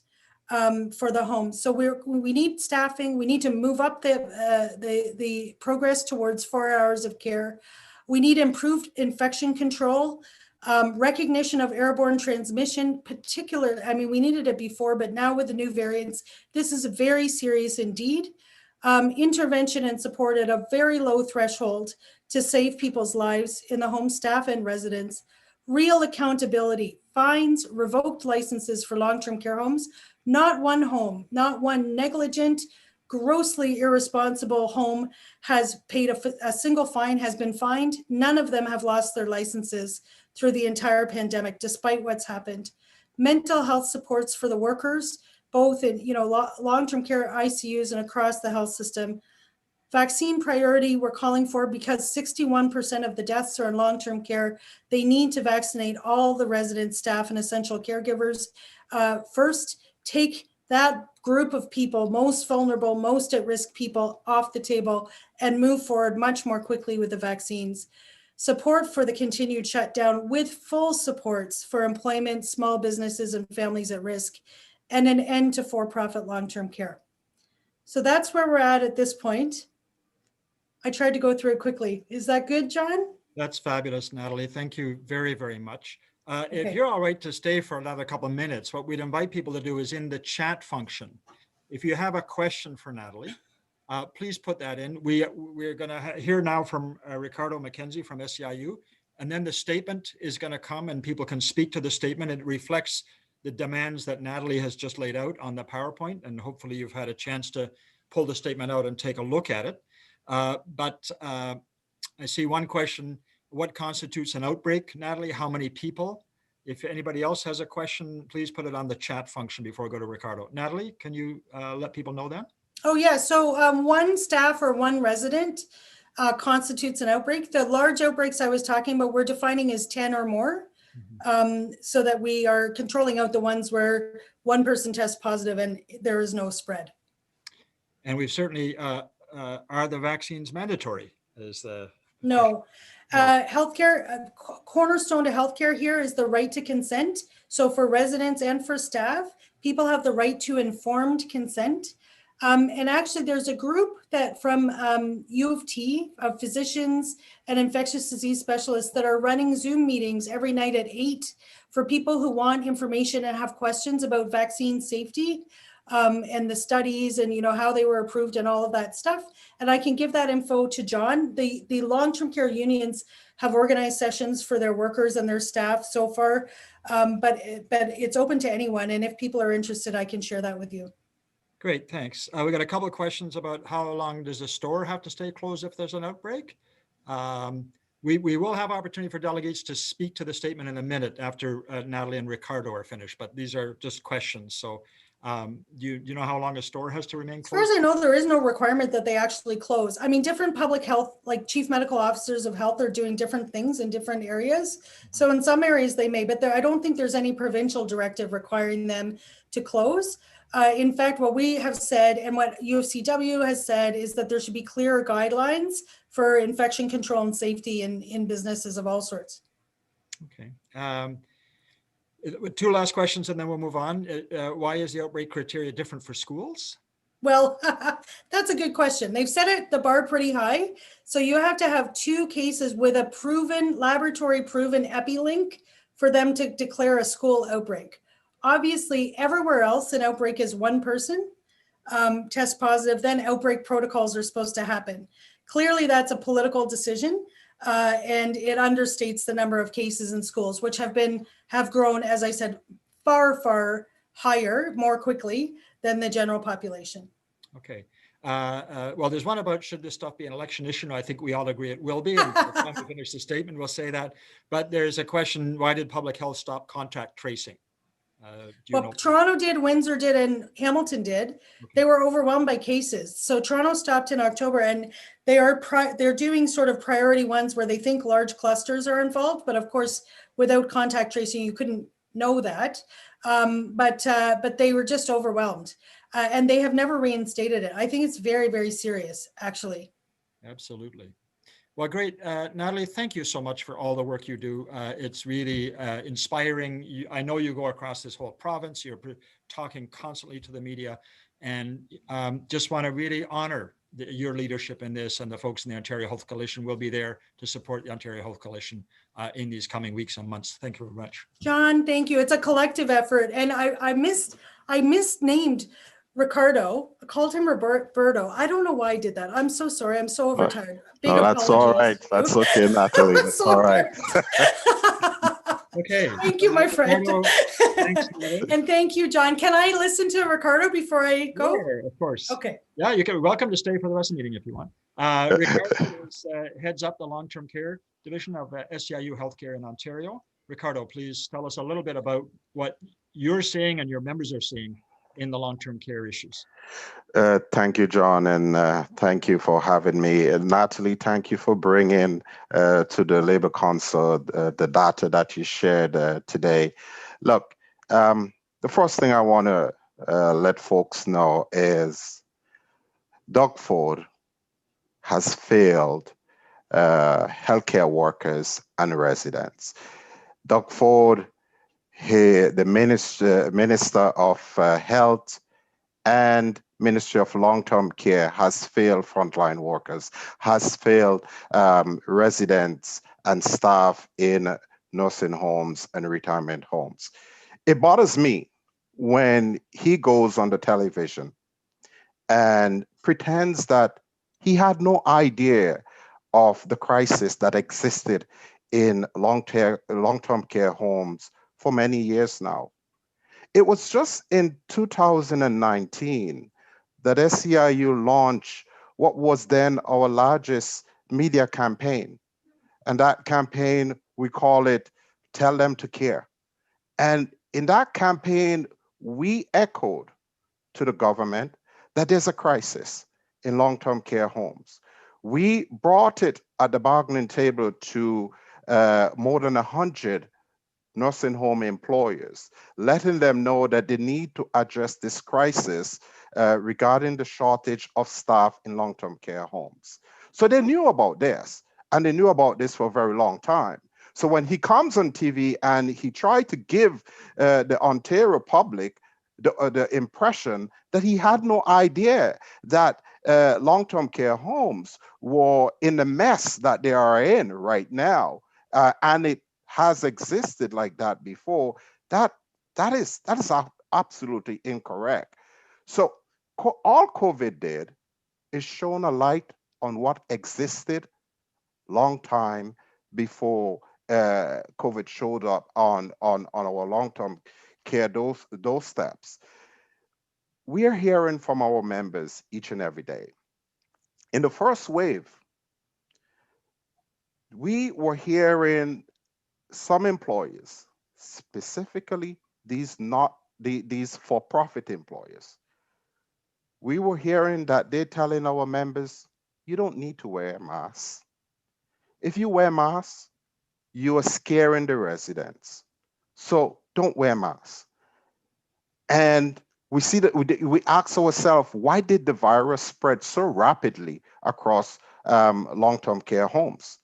Speaker 20: for the homes. So we need staffing. We need to move up the progress towards 4 hours of care. We need improved infection control. Recognition of airborne transmission, we needed it before, but now with the new variants, this is very serious indeed. Intervention and support at a very low threshold to save people's lives in the home, staff and residents. Real accountability, fines, revoked licenses for long-term care homes. Not one home, not one negligent, grossly irresponsible home has paid a single fine, has been fined. None of them have lost their licenses through the entire pandemic, despite what's happened. Mental health supports for the workers, both in long-term care ICUs and across the health system. Vaccine priority we're calling for because 61% of the deaths are in long-term care. They need to vaccinate all the residents, staff, and essential caregivers. First, take that group of people, most vulnerable, most at-risk people, off the table and move forward much more quickly with the vaccines. Support for the continued shutdown with full supports for employment, small businesses, and families at risk, and an end to for-profit long-term care. So that's where we're at this point. I tried to go through it quickly. Is that good, John?
Speaker 4: That's fabulous, Natalie. Thank you very, very much. If
Speaker 20: Okay.
Speaker 4: you're all right to stay for another couple of minutes, what we'd invite people to do is in the chat function. If you have a question for Natalie, please put that in. We're going to hear now from Ricardo McKenzie from SEIU, and then the statement is going to come and people can speak to the statement. It reflects the demands that Natalie has just laid out on the PowerPoint, and hopefully you've had a chance to pull the statement out and take a look at it. But I see one question: what constitutes an outbreak, Natalie? How many people? If anybody else has a question, please put it on the chat function before I go to Ricardo. Natalie, can you let people know that?
Speaker 20: Oh yeah, so one staff or one resident constitutes an outbreak. The large outbreaks I was talking about, we're defining as 10 or more, so that we are controlling out the ones where one person tests positive and there is no spread.
Speaker 4: And we've certainly, are the vaccines mandatory?
Speaker 20: No. Healthcare, cornerstone to healthcare here is the right to consent. So for residents and for staff, people have the right to informed consent. And actually there's a group that from U of T of physicians and infectious disease specialists that are running Zoom meetings every night at 8 for people who want information and have questions about vaccine safety. And the studies and how they were approved and all of that stuff. And I can give that info to John. The long-term care unions have organized sessions for their workers and their staff so far, but it's open to anyone. And if people are interested, I can share that with you.
Speaker 4: Great, thanks. We got a couple of questions about how long does a store have to stay closed if there's an outbreak? We will have opportunity for delegates to speak to the statement in a minute after Natalie and Ricardo are finished, but these are just questions. So do you know how long a store has to remain closed?
Speaker 20: As far as I know, there is no requirement that they actually close. I mean, different public health, like chief medical officers of health, are doing different things in different areas. So in some areas they may, but I don't think there's any provincial directive requiring them to close. In fact, what we have said and what UFCW has said is that there should be clearer guidelines for infection control and safety in businesses of all sorts.
Speaker 4: Okay. Two last questions and then we'll move on. Why is the outbreak criteria different for schools?
Speaker 20: Well, that's a good question. They've set it the bar pretty high. So you have to have 2 cases with a proven, laboratory proven EpiLink for them to declare a school outbreak. Obviously, everywhere else an outbreak is one person test positive, then outbreak protocols are supposed to happen. Clearly, that's a political decision. and it understates the number of cases in schools, which have grown, as I said, far higher, more quickly than the general population.
Speaker 4: Okay. Well, there's one about should this stuff be an election issue? I think we all agree it will be. And by the time we finish the statement, we'll say that. But there's a question, why did public health stop contact tracing? Do you know?
Speaker 20: Toronto did, Windsor did, and Hamilton did. Okay. They were overwhelmed by cases. So Toronto stopped in October, and they're doing sort of priority ones where they think large clusters are involved. But of course, without contact tracing, you couldn't know that. But they were just overwhelmed. And they have never reinstated it. I think it's very serious, actually.
Speaker 4: Absolutely. Well, great. Natalie, thank you so much for all the work you do. It's really inspiring. I know you go across this whole province. You're talking constantly to the media, and just want to really honor your leadership in this, and the folks in the Ontario Health Coalition will be there to support the Ontario Health Coalition in these coming weeks and months. Thank you very much.
Speaker 20: John, thank you. It's a collective effort. And I misnamed Ricardo. I called him Roberto. I don't know why I did that. I'm so sorry. I'm so overtired.
Speaker 21: Big that's all right. That's okay, Natalie. That's so all right.
Speaker 4: Okay.
Speaker 20: Thank you, my friend. Thanks, and thank you, John. Can I listen to Ricardo before I go?
Speaker 4: Sure, of course.
Speaker 20: Okay.
Speaker 4: Yeah, you can. Welcome to stay for the rest of the meeting if you want. Ricardo heads up the long-term care division of SEIU Healthcare in Ontario. Ricardo, please tell us a little bit about what you're seeing and your members are seeing in the long-term care issues.
Speaker 21: Thank you, John, and thank you for having me. And Natalie, thank you for bringing to the Labour Council the data that you shared today. Look, the first thing I want to let folks know is Doug Ford has failed healthcare workers and residents. Doug Ford, the Minister of Health and Ministry of Long-Term Care, has failed frontline workers, has failed residents and staff in nursing homes and retirement homes. It bothers me when he goes on the television and pretends that he had no idea of the crisis that existed in long-term care homes for many years now. It was just in 2019 that SEIU launched what was then our largest media campaign. And that campaign, we call it Tell Them to Care. And in that campaign, we echoed to the government that there's a crisis in long-term care homes. We brought it at the bargaining table to more than 100 nursing home employers, letting them know that they need to address this crisis regarding the shortage of staff in long-term care homes. So they knew about this, and they knew about this for a very long time. So when he comes on TV and he tried to give the Ontario public the impression that he had no idea that long-term care homes were in the mess that they are in right now, and it has existed like that before, that is absolutely incorrect. So all COVID did is shone a light on what existed long time before COVID showed up on our long-term care those steps. We are hearing from our members each and every day. In the first wave, we were hearing some employers, specifically these for-profit employers, we were hearing that they're telling our members, you don't need to wear a mask. If you wear masks, you are scaring the residents. So don't wear masks. And we see that we ask ourselves, why did the virus spread so rapidly across long-term care homes?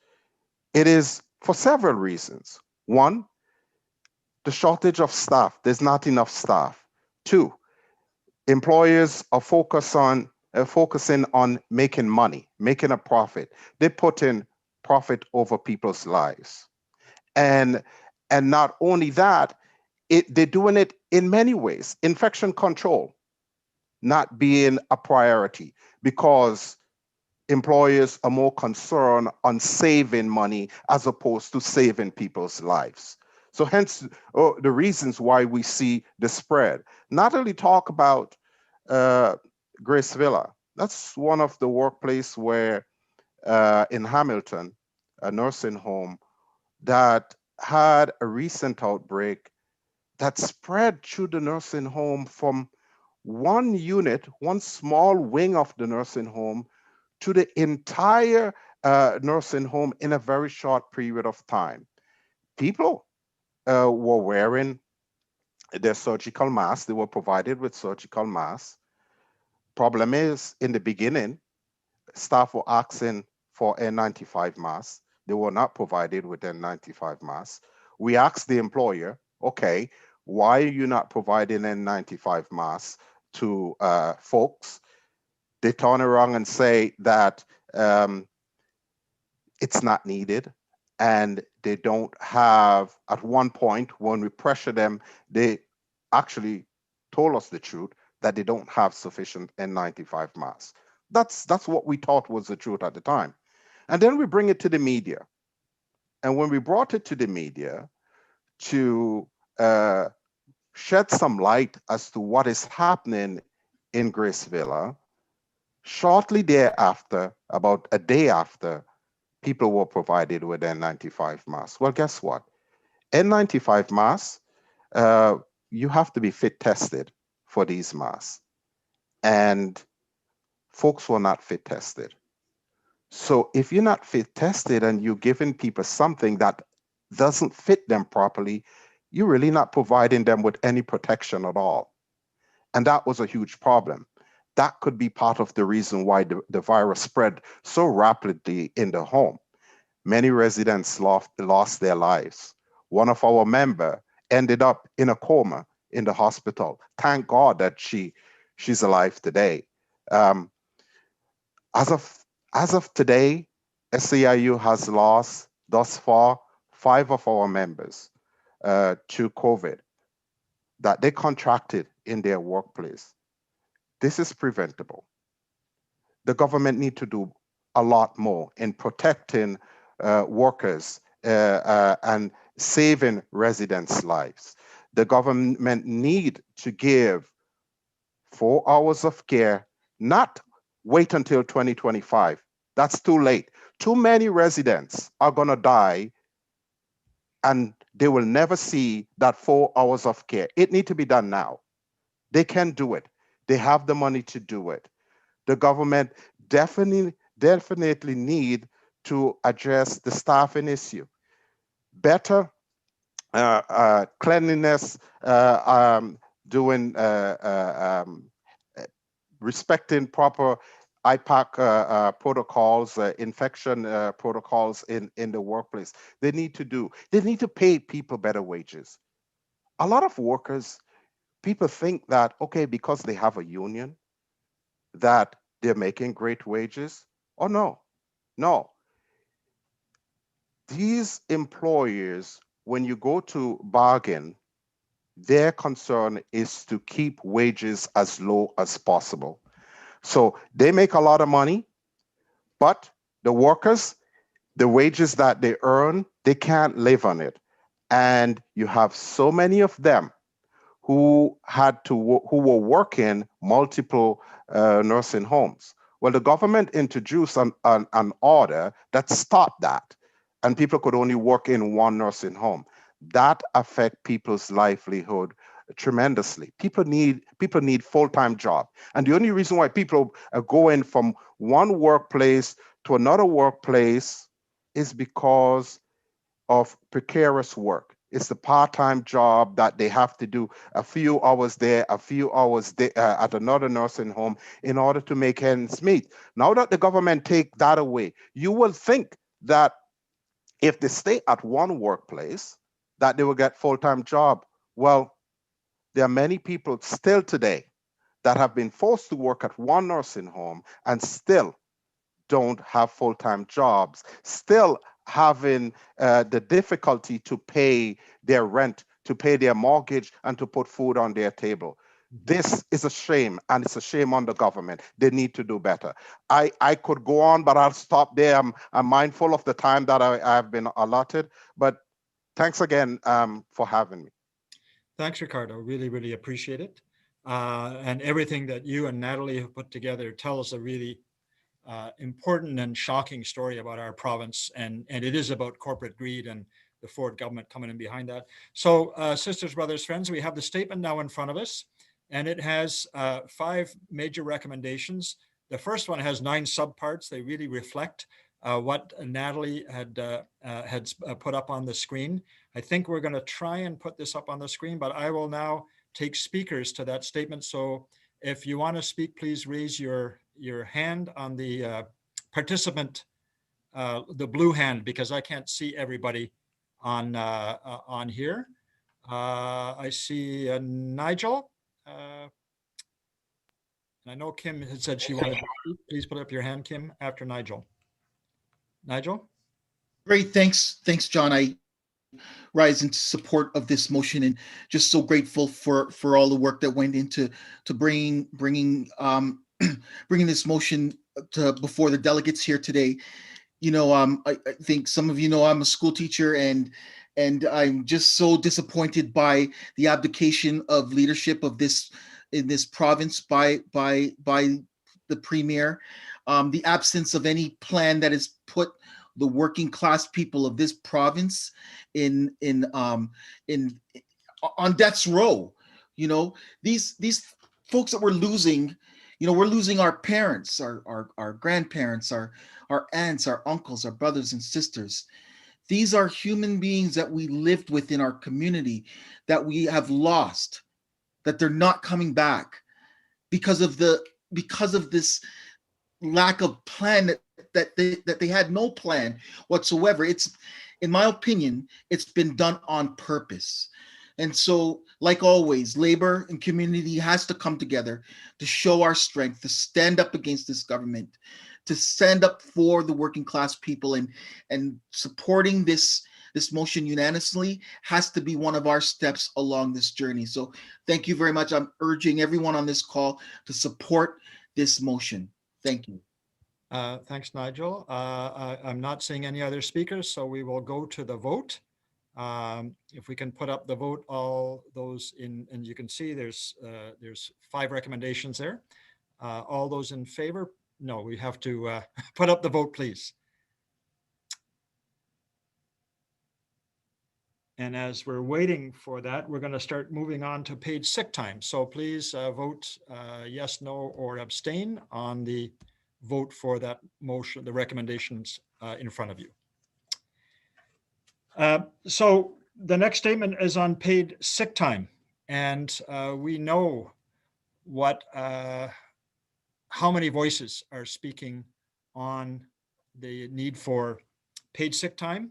Speaker 21: It is for several reasons. One, the shortage of staff. There's not enough staff. Two, employers are focusing on making money, making a profit. They put in profit over people's lives. And not only that, they're doing it in many ways. Infection control not being a priority because employers are more concerned on saving money as opposed to saving people's lives. So hence the reasons why we see the spread. Natalie talk about Grace Villa. That's one of the workplace where in Hamilton, a nursing home that had a recent outbreak that spread through the nursing home from one unit, one small wing of the nursing home, to the entire nursing home in a very short period of time. People were wearing their surgical masks. They were provided with surgical masks. Problem is, in the beginning, staff were asking for N95 masks. They were not provided with N95 masks. We asked the employer, okay, why are you not providing N95 masks to folks? They turn around and say that it's not needed, and they don't have, at one point when we pressure them, they actually told us the truth that they don't have sufficient N95 masks. That's what we thought was the truth at the time. And then we bring it to the media. And when we brought it to the media to shed some light as to what is happening in Grace Villa, shortly thereafter, about a day after, people were provided with N95 masks. Well, guess what? N95 masks, you have to be fit tested for these masks. And folks were not fit tested. So if you're not fit tested and you're giving people something that doesn't fit them properly, you're really not providing them with any protection at all. And that was a huge problem. That could be part of the reason why the virus spread so rapidly in the home. Many residents lost their lives. One of our members ended up in a coma in the hospital. Thank God that she's alive today. As of today, SEIU has lost thus far 5 of our members to COVID that they contracted in their workplace. This is preventable. The government need to do a lot more in protecting workers and saving residents' lives. The government need to give 4 hours of care, not wait until 2025. That's too late. Too many residents are going to die and they will never see that 4 hours of care. It needs to be done now. They can do it. They have the money to do it. The government definitely need to address the staffing issue. Better cleanliness, respecting proper IPAC protocols, infection protocols in the workplace. They need to pay people better wages. A lot of workers, people think that, okay, because they have a union, that they're making great wages. Oh, no. These employers, when you go to bargain, their concern is to keep wages as low as possible. So they make a lot of money, but the workers, the wages that they earn, they can't live on it. And you have so many of them who were working multiple nursing homes. Well, the government introduced an order that stopped that, and people could only work in one nursing home. That affect people's livelihood tremendously. People need full-time job, and the only reason why people are going from one workplace to another workplace is because of precarious work. It's the part-time job that they have to do a few hours there, a few hours there, at another nursing home in order to make ends meet. Now that the government take that away, you will think that if they stay at one workplace, that they will get full-time job. Well, there are many people still today that have been forced to work at one nursing home and still don't have full-time jobs, still having the difficulty to pay their rent, to pay their mortgage, and to put food on their table. This is a shame, and it's a shame on the government. They need to do better. I could go on, but I'll stop there. I'm mindful of the time that I've been allotted, but thanks again for having me.
Speaker 4: Thanks, Ricardo. Really, really appreciate it. And everything that you and Natalie have put together tells a really important and shocking story about our province. And it is about corporate greed and the Ford government coming in behind that. So sisters, brothers, friends, we have the statement now in front of us, and it has 5 major recommendations. The first one has 9 subparts. They really reflect what Natalie had put up on the screen. I think we're going to try and put this up on the screen, but I will now take speakers to that statement. So if you want to speak, please raise your hand on the participant, the blue hand, because I can't see everybody on here. I see Nigel. And I know Kim had said she wanted to speak. Please put up your hand, Kim, after Nigel. Nigel?
Speaker 6: Great, thanks, John. I rise into support of this motion, and just so grateful for all the work that went into bringing bringing this motion to before the delegates here today. You know, I think some of you know I'm a school teacher, and I'm just so disappointed by the abdication of leadership of this in this province by the premier, the absence of any plan that has put the working class people of this province in on death's row. You know, these folks that we're losing, you know, we're losing our parents, our grandparents, our aunts, our uncles, our brothers and sisters. These are human beings that we lived with in our community that we have lost, that they're not coming back because of this lack of plan, that they had no plan whatsoever. It's, in my opinion, it's been done on purpose. And so, like always, labor and community has to come together to show our strength, to stand up against this government, to stand up for the working class people, and supporting this motion unanimously has to be one of our steps along this journey. So thank you very much. I'm urging everyone on this call to support this motion. Thank you.
Speaker 4: Thanks, Nigel. I'm not seeing any other speakers, so we will go to the vote. If we can put up the vote, all those in, and you can see there's 5 recommendations there. All those in favor? No, we have to put up the vote, please. And as we're waiting for that, we're going to start moving on to paid sick time. So please vote yes, no, or abstain on the vote for that motion, the recommendations in front of you. So the next statement is on paid sick time. And we know what, how many voices are speaking on the need for paid sick time.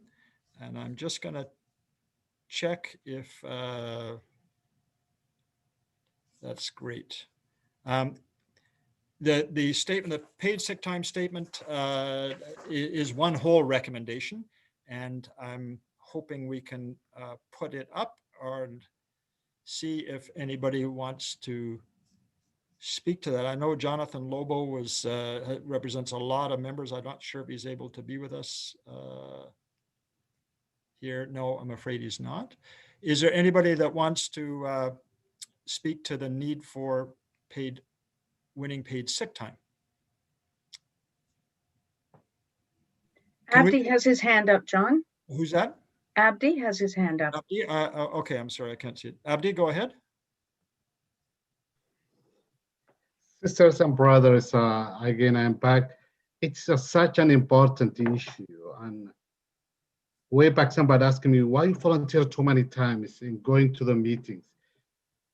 Speaker 4: And I'm just going to check if that's great. The statement, the paid sick time statement is one whole recommendation, and I'm hoping we can put it up or see if anybody wants to speak to that. I know Jonathan Lobo represents a lot of members. I'm not sure if he's able to be with us here. No, I'm afraid he's not. Is there anybody that wants to speak to the need for winning paid sick time?
Speaker 1: Abdi has his hand up, John.
Speaker 4: Who's that?
Speaker 1: Abdi has his hand up.
Speaker 4: Abdi, okay, I'm sorry, I can't see it. Abdi, go ahead.
Speaker 3: Sisters and brothers, again, I'm back. It's such an important issue. And way back, somebody asked me, why you volunteer too many times in going to the meetings?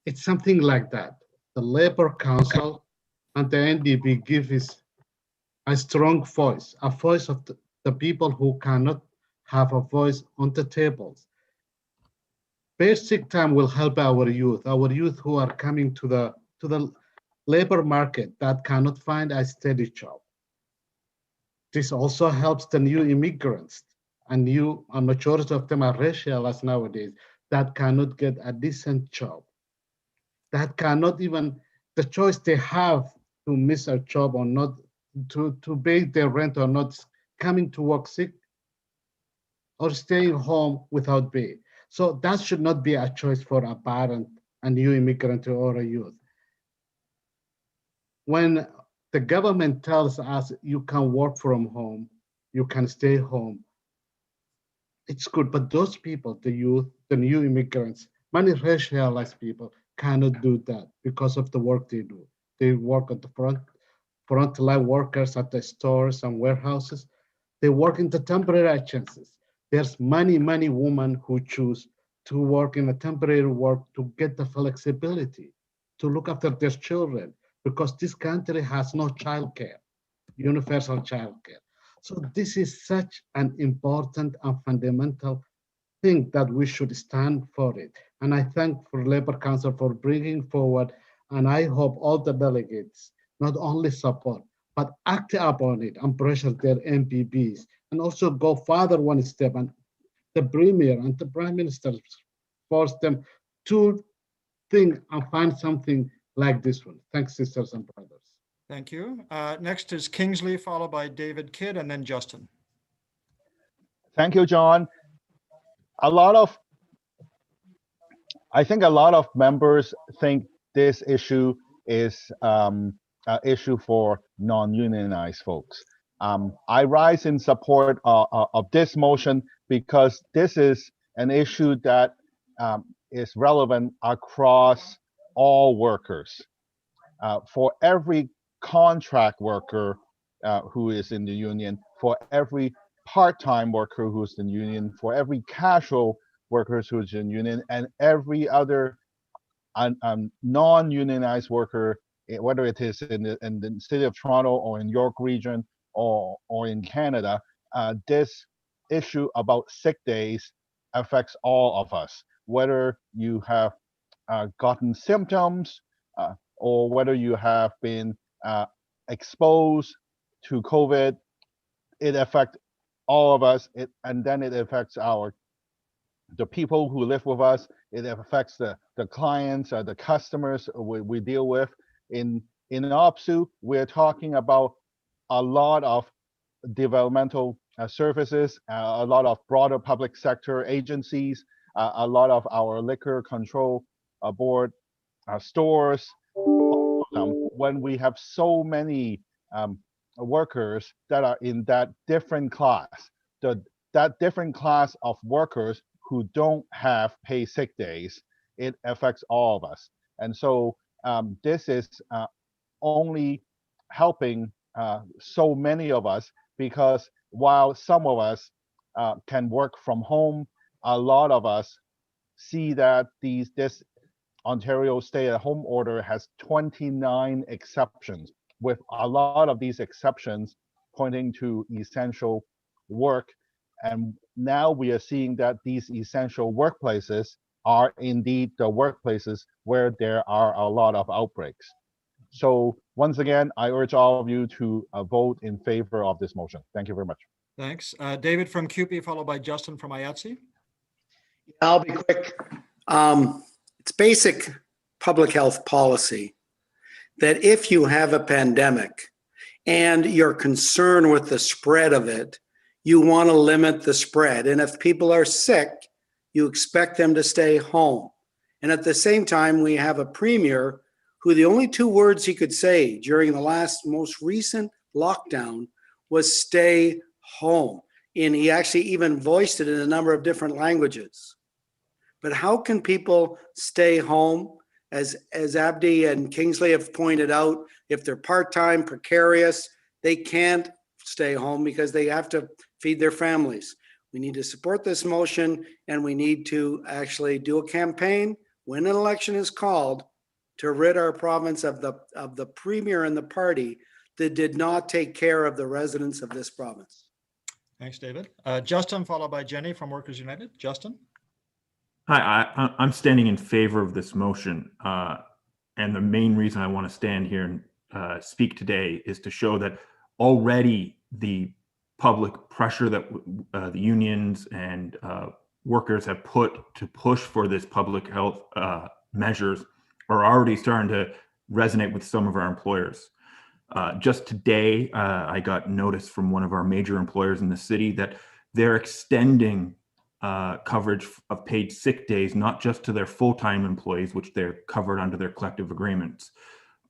Speaker 3: It's something like that. The Labor Council and the NDP give us a strong voice, a voice of the people who cannot have a voice on the tables. Paid sick time will help our youth who are coming to the labor market that cannot find a steady job. This also helps the new immigrants, and a majority of them are racialized nowadays, that cannot get a decent job. that cannot even, the choice they have to miss a job or not, to pay their rent or not, coming to work sick or staying home without pay. So that should not be a choice for a parent, a new immigrant, or a youth. When the government tells us you can work from home, you can stay home, it's good. But those people, the youth, the new immigrants, many racialized people cannot do that because of the work they do. They work at the frontline workers at the stores and warehouses. They work in the temporary agencies. There's many women who choose to work in a temporary work to get the flexibility, to look after their children, because this country has no childcare, universal childcare. So this is such an important and fundamental thing that we should stand for it. And I thank for Labor Council for bringing forward, and I hope all the delegates not only support, but act upon it and pressure their MPPs, and also go further one step, and the Premier and the Prime Minister force them to think and find something like this one. Thanks, sisters and brothers.
Speaker 4: Thank you. Next is Kingsley, followed by David Kidd, and then Justin.
Speaker 8: Thank you, John. I think a lot of members think this issue is an issue for non-unionized folks. I rise in support of this motion because this is an issue that is relevant across all workers. For every contract worker who is in the union, for every part-time worker who's in the union, for every casual workers who's in union, and every other non-unionized worker, whether it is in the city of Toronto or in York region or in Canada, this issue about sick days affects all of us, whether you have gotten symptoms or whether you have been exposed to COVID. It affects all of us, and then it affects the people who live with us. It affects the clients, the customers we deal with. In OPSU, we're talking about a lot of developmental services, a lot of broader public sector agencies, a lot of our liquor control board stores. All of them, when we have so many workers that are in that different class, that different class of workers who don't have paid sick days, it affects all of us. And so this is only helping so many of us, because while some of us can work from home, a lot of us see that this Ontario stay-at-home order has 29 exceptions, with a lot of these exceptions pointing to essential work. And now we are seeing that these essential workplaces are indeed the workplaces where there are a lot of outbreaks. So once again, I urge all of you to vote in favor of this motion. Thank you very much.
Speaker 4: Thanks. David from CUPE, followed by Justin from IATSE.
Speaker 7: I'll be quick. It's basic public health policy that if you have a pandemic and you're concerned with the spread of it, you want to limit the spread. And if people are sick, you expect them to stay home. And at the same time, we have a premier who the only two words he could say during the most recent lockdown was stay home. And he actually even voiced it in a number of different languages. But how can people stay home? As Abdi and Kingsley have pointed out, if they're part-time, precarious, they can't stay home because they have to feed their families. We need to support this motion, and we need to actually do a campaign when an election is called to rid our province of the premier and the party that did not take care of the residents of this province.
Speaker 4: Thanks, David. Justin, followed by Jenny from Workers United. Justin.
Speaker 22: Hi, I'm standing in favor of this motion. And the main reason I want to stand here and speak today is to show that already the public pressure that the unions and workers have put to push for this public health measures are already starting to resonate with some of our employers. Just today, I got notice from one of our major employers in the city that they're extending coverage of paid sick days, not just to their full-time employees, which they're covered under their collective agreements,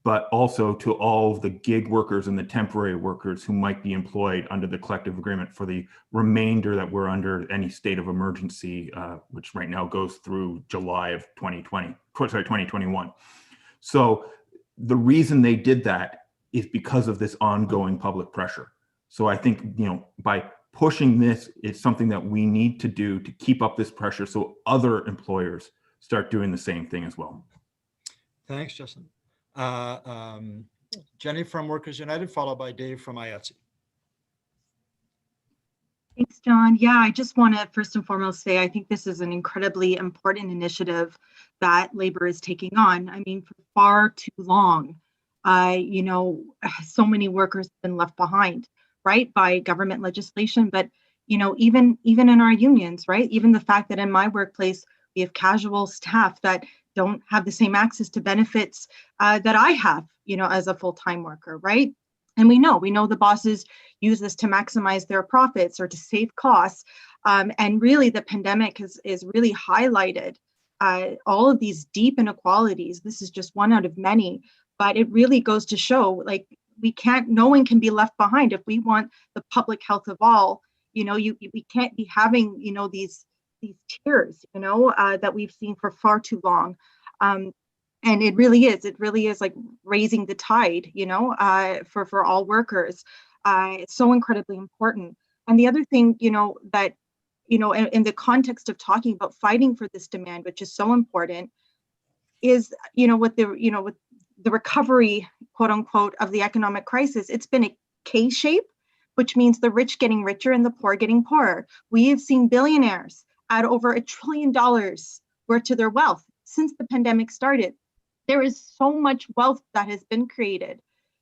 Speaker 22: but also to all of the gig workers and the temporary workers who might be employed under the collective agreement for the remainder that we're under any state of emergency, which right now goes through July of 2021. So the reason they did that is because of this ongoing public pressure. So I think, by pushing this, it's something that we need to do to keep up this pressure so other employers start doing the same thing as well.
Speaker 4: Thanks, Justin. Jenny from Workers United, followed by Dave from IATSE.
Speaker 5: Thanks, John. Yeah, I just want to first and foremost say I think this is an incredibly important initiative that labor is taking on. I mean, for far too long, so many workers have been left behind, right, by government legislation. But even in our unions, right, even the fact that in my workplace we have casual staff that don't have the same access to benefits that I have, as a full-time worker, right? And we know the bosses use this to maximize their profits or to save costs. And really the pandemic is really highlighted all of these deep inequalities. This is just one out of many, but it really goes to show, like, no one can be left behind. If we want the public health of all, we can't be having, these tiers, that we've seen for far too long. And it really is like raising the tide, for all workers. It's so incredibly important. And the other thing, that, in the context of talking about fighting for this demand, which is so important, is, with the recovery, quote unquote, of the economic crisis, it's been a K shape, which means the rich getting richer and the poor getting poorer. We have seen billionaires add over $1 trillion worth to their wealth since the pandemic started. There is so much wealth that has been created,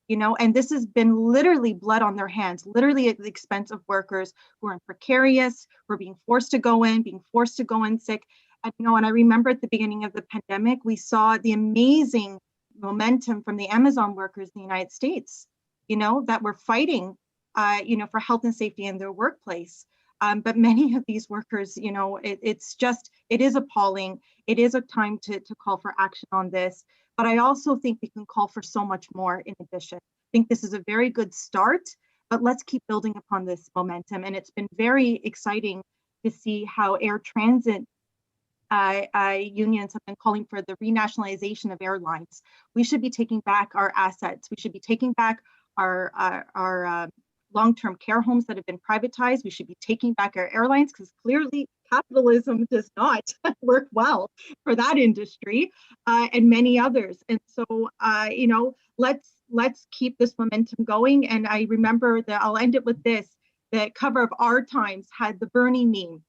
Speaker 5: and this has been literally blood on their hands, literally at the expense of workers who are precarious, who are being forced to go in sick. And I remember at the beginning of the pandemic, we saw the amazing momentum from the Amazon workers in the United States, that were fighting, for health and safety in their workplace. But many of these workers, it is appalling. It is a time to call for action on this. But I also think we can call for so much more in addition. I think this is a very good start, but let's keep building upon this momentum. And it's been very exciting to see how air transit unions have been calling for the renationalization of airlines. We should be taking back our assets. We should be taking back our long-term care homes that have been privatized. We should be taking back our airlines, because clearly capitalism does not work well for that industry, and many others. And so, let's keep this momentum going. And I remember that I'll end it with this. The cover of Our Times had the Bernie meme,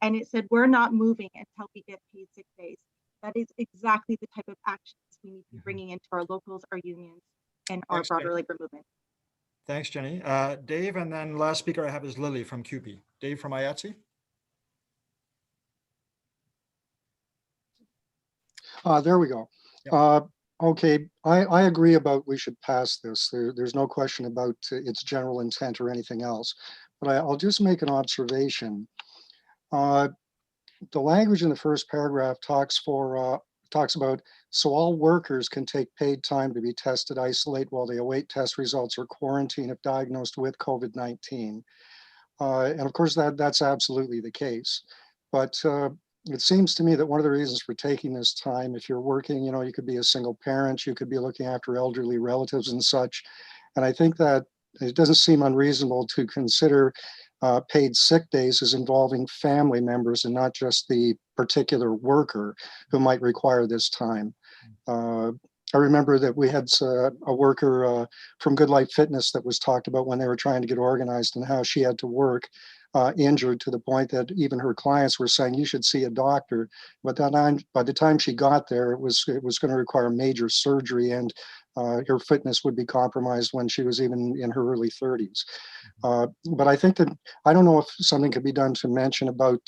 Speaker 5: and it said, "We're not moving until we get paid sick days." That is exactly the type of actions we need to be bringing into our locals, our unions, and our broader labor movement.
Speaker 4: Thanks, Jenny. Dave, and then last speaker I have is Lily from CUPE. Dave from IATSE.
Speaker 9: There we go. Yep. Okay, I agree about we should pass this. There's no question about its general intent or anything else. But I'll just make an observation. The language in the first paragraph talks about, so all workers can take paid time to be tested, isolate while they await test results, or quarantine if diagnosed with COVID-19. And of course, that's absolutely the case. But it seems to me that one of the reasons for taking this time, if you're working, you could be a single parent, you could be looking after elderly relatives and such. And I think that it doesn't seem unreasonable to consider paid sick days as involving family members and not just the particular worker who might require this time. I remember that we had a worker from Good Life Fitness that was talked about when they were trying to get organized, and how she had to work injured to the point that even her clients were saying, you should see a doctor. But by the time she got there, it was going to require major surgery and her fitness would be compromised when she was even in her early 30s. But I think that, I don't know if something could be done to mention about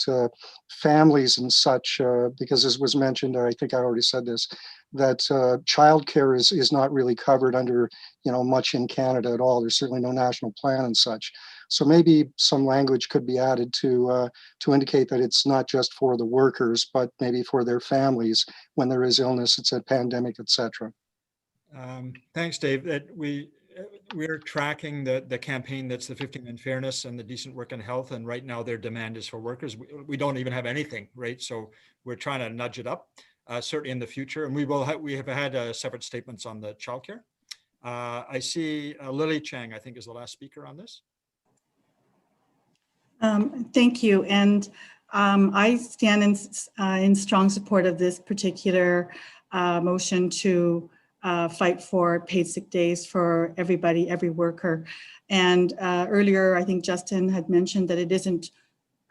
Speaker 9: families and such, because as was mentioned, I think I already said this, that childcare is not really covered under, much in Canada at all. There's certainly no national plan and such. So maybe some language could be added to indicate that it's not just for the workers, but maybe for their families when there is illness, it's a pandemic, etc.
Speaker 4: Thanks, Dave. We're tracking the campaign that's the 15 in Fairness and the Decent Work and Health, and right now their demand is for workers. We don't even have anything, right? So we're trying to nudge it up, certainly in the future, and we have had separate statements on the childcare. I see Lily Chang, I think, is the last speaker on this.
Speaker 2: Thank you, and I stand in strong support of this particular motion to fight for paid sick days for everybody, every worker. And earlier, I think Justin had mentioned that it isn't,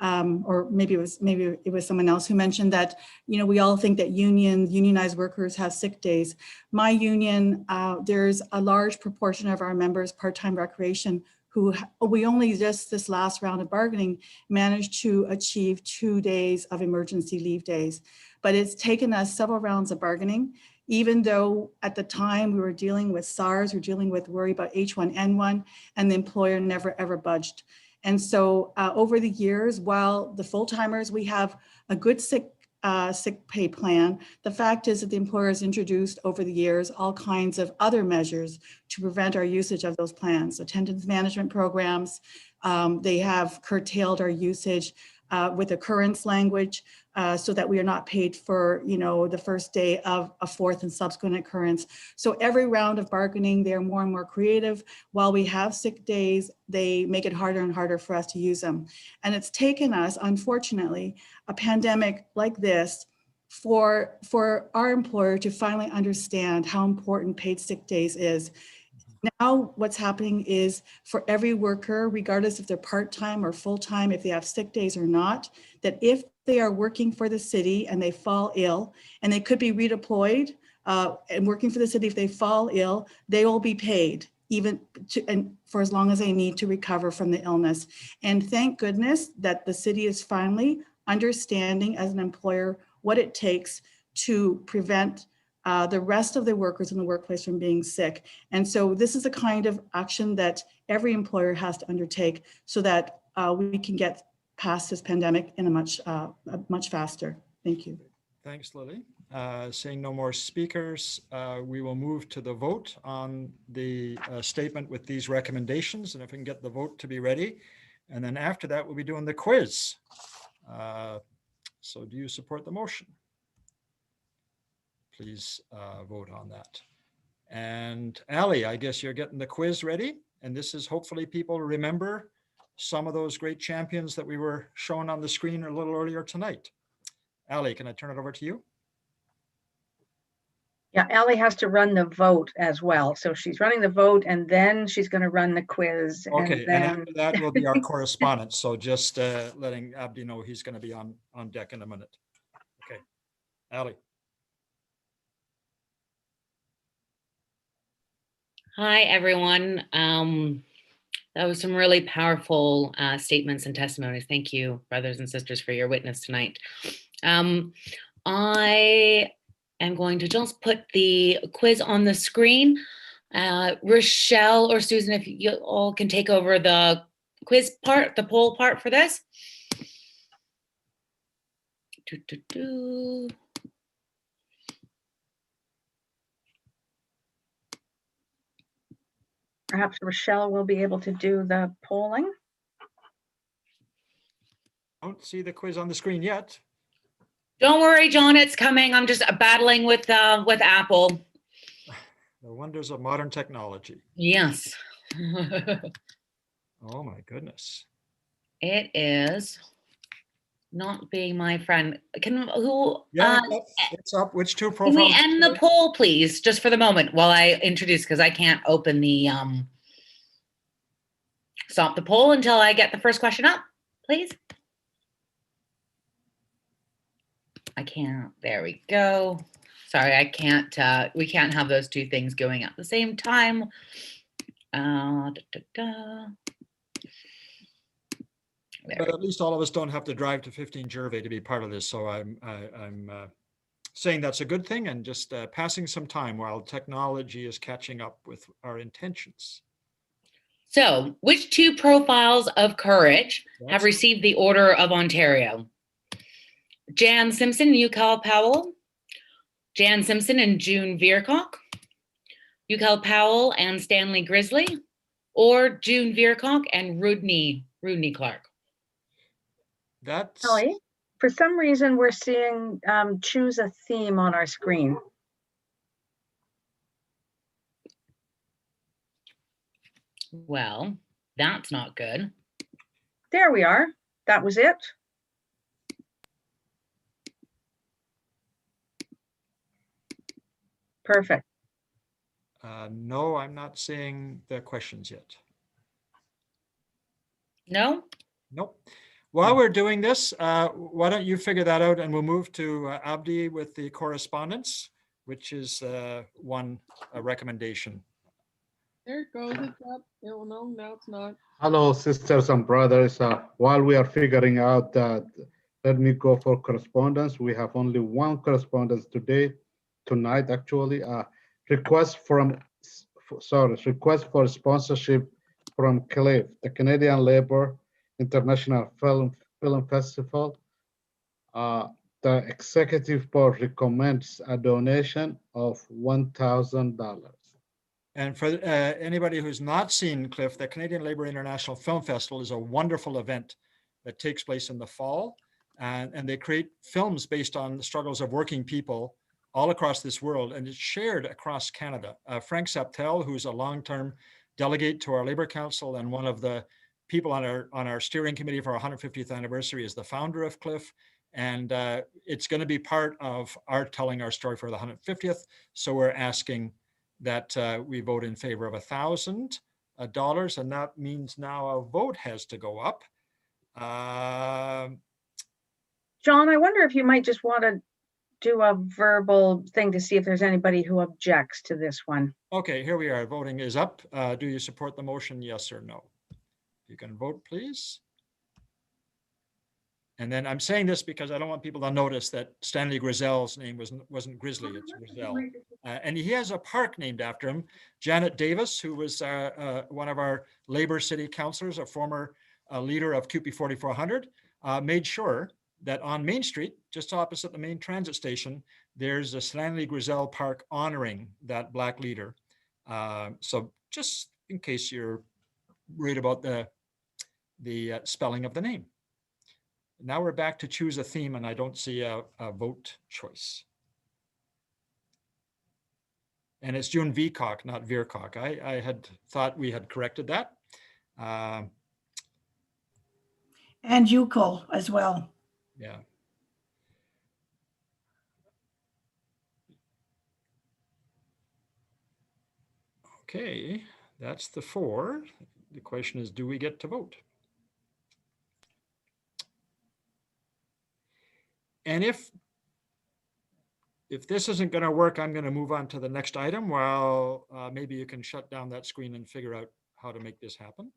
Speaker 2: or maybe it was someone else who mentioned that, we all think that unionized workers have sick days. My union, there's a large proportion of our members, part-time recreation, who we only just this last round of bargaining managed to achieve 2 days of emergency leave days. But it's taken us several rounds of bargaining, even though at the time we were dealing with SARS, we're dealing with worry about H1N1, and the employer never ever budged. And so over the years, while the full-timers, we have a good sick pay plan, the fact is that the employer has introduced over the years all kinds of other measures to prevent our usage of those plans. Attendance management programs, they have curtailed our usage with occurrence language so that we are not paid for, the first day of a fourth and subsequent occurrence. So every round of bargaining, they're more and more creative. While we have sick days, they make it harder and harder for us to use them. And it's taken us, unfortunately, a pandemic like this for our employer to finally understand how important paid sick days is. Now, what's happening is for every worker, regardless if they're part-time or full-time, if they have sick days or not, that if they are working for the city and they fall ill, and they could be redeployed and working for the city, if they fall ill, they will be paid and for as long as they need to recover from the illness. And thank goodness that the city is finally understanding as an employer what it takes to prevent the rest of the workers in the workplace from being sick. And so this is a kind of action that every employer has to undertake so that we can get past this pandemic in a much faster. Thank you.
Speaker 4: Thanks, Lily. Seeing no more speakers, we will move to the vote on the statement with these recommendations, and if we can get the vote to be ready. And then after that, we'll be doing the quiz. So do you support the motion? Please vote on that. And Ali, I guess you're getting the quiz ready. And this is hopefully people remember some of those great champions that we were showing on the screen a little earlier tonight. Ali, can I turn it over to you?
Speaker 1: Yeah, Ali has to run the vote as well. So she's running the vote and then she's going to run the quiz.
Speaker 4: Okay,
Speaker 1: and then...
Speaker 4: after that will be our correspondence. So just letting Abdi know he's going to be on deck in a minute. Okay, Ali.
Speaker 10: Hi, everyone. That was some really powerful statements and testimonies. Thank you, brothers and sisters, for your witness tonight. I am going to just put the quiz on the screen. Rochelle or Susan, if you all can take over the quiz part, the poll part for this.
Speaker 1: Perhaps Rochelle will be able to do the polling.
Speaker 4: I don't see the quiz on the screen yet.
Speaker 10: Don't worry, John, it's coming. I'm just battling with Apple.
Speaker 4: The wonders of modern technology.
Speaker 10: Yes.
Speaker 4: Oh my goodness.
Speaker 10: It is not being my friend.
Speaker 4: Yeah, it's up. Which two profiles?
Speaker 10: Can we end the poll, please, just for the moment while I introduce, because I can't open the stop the poll until I get the first question up, please. I can't. There we go. Sorry, I can't, we can't have those two things going at the same time.
Speaker 4: But at least all of us don't have to drive to 15 Gervais to be part of this. So I'm saying that's a good thing, and just passing some time while technology is catching up with our intentions.
Speaker 10: So, which two profiles of courage have received the Order of Ontario? Jan Simpson and Yukel Powell, Jan Simpson and June Veercock, Yukel Powell and Stanley Grizzly, or June Veercock and Rudney Clark?
Speaker 4: That's
Speaker 1: Kelly, for some reason we're seeing choose a theme on our screen.
Speaker 10: Well, that's not good.
Speaker 1: There we are. That was it. Perfect.
Speaker 4: No, I'm not seeing the questions yet.
Speaker 10: No?
Speaker 4: Nope. While we're doing this, why don't you figure that out, and we'll move to Abdi with the correspondence, which is one recommendation.
Speaker 12: There it goes. It's up. Oh, no, now it's not.
Speaker 3: Hello, sisters and brothers. While we are figuring out that, let me go for correspondence. We have only one correspondence tonight actually. Request for sponsorship from CLIF, the Canadian Labour International Film Festival. The executive board recommends a donation of $1,000.
Speaker 4: And for anybody who's not seen CLIF, the Canadian Labour International Film Festival is a wonderful event that takes place in the fall. And they create films based on the struggles of working people all across this world, and it's shared across Canada. Frank Saptel, who's a long-term delegate to our Labour Council and one of the people on our steering committee for our 150th anniversary, is the founder of CLIF. And it's going to be part of our telling our story for the 150th. So we're asking that we vote in favor of $1,000, and that means now a vote has to go up.
Speaker 1: John, I wonder if you might just want to do a verbal thing to see if there's anybody who objects to this one.
Speaker 4: Okay, here we are. Voting is up. Do you support the motion, yes or no? You can vote, please. And then I'm saying this because I don't want people to notice that Stanley Grizel's name wasn't Grizzly, it's Grizel. And he has a park named after him. Janet Davis, who was one of our Labour City councillors, a former leader of CUPE 4400, made sure that on Main Street, just opposite the main transit station, there's a Stanley Grizel Park honoring that Black leader. So just in case you're worried about the spelling of the name. Now we're back to choose a theme, and I don't see a vote choice. And it's June Veercock, not Veercock. I had thought we had corrected that.
Speaker 15: And Yukel as well.
Speaker 4: Yeah. Okay, that's the 4. The question is, do we get to vote? And if this isn't going to work, I'm going to move on to the next item while maybe you can shut down that screen and figure out how to make this happen.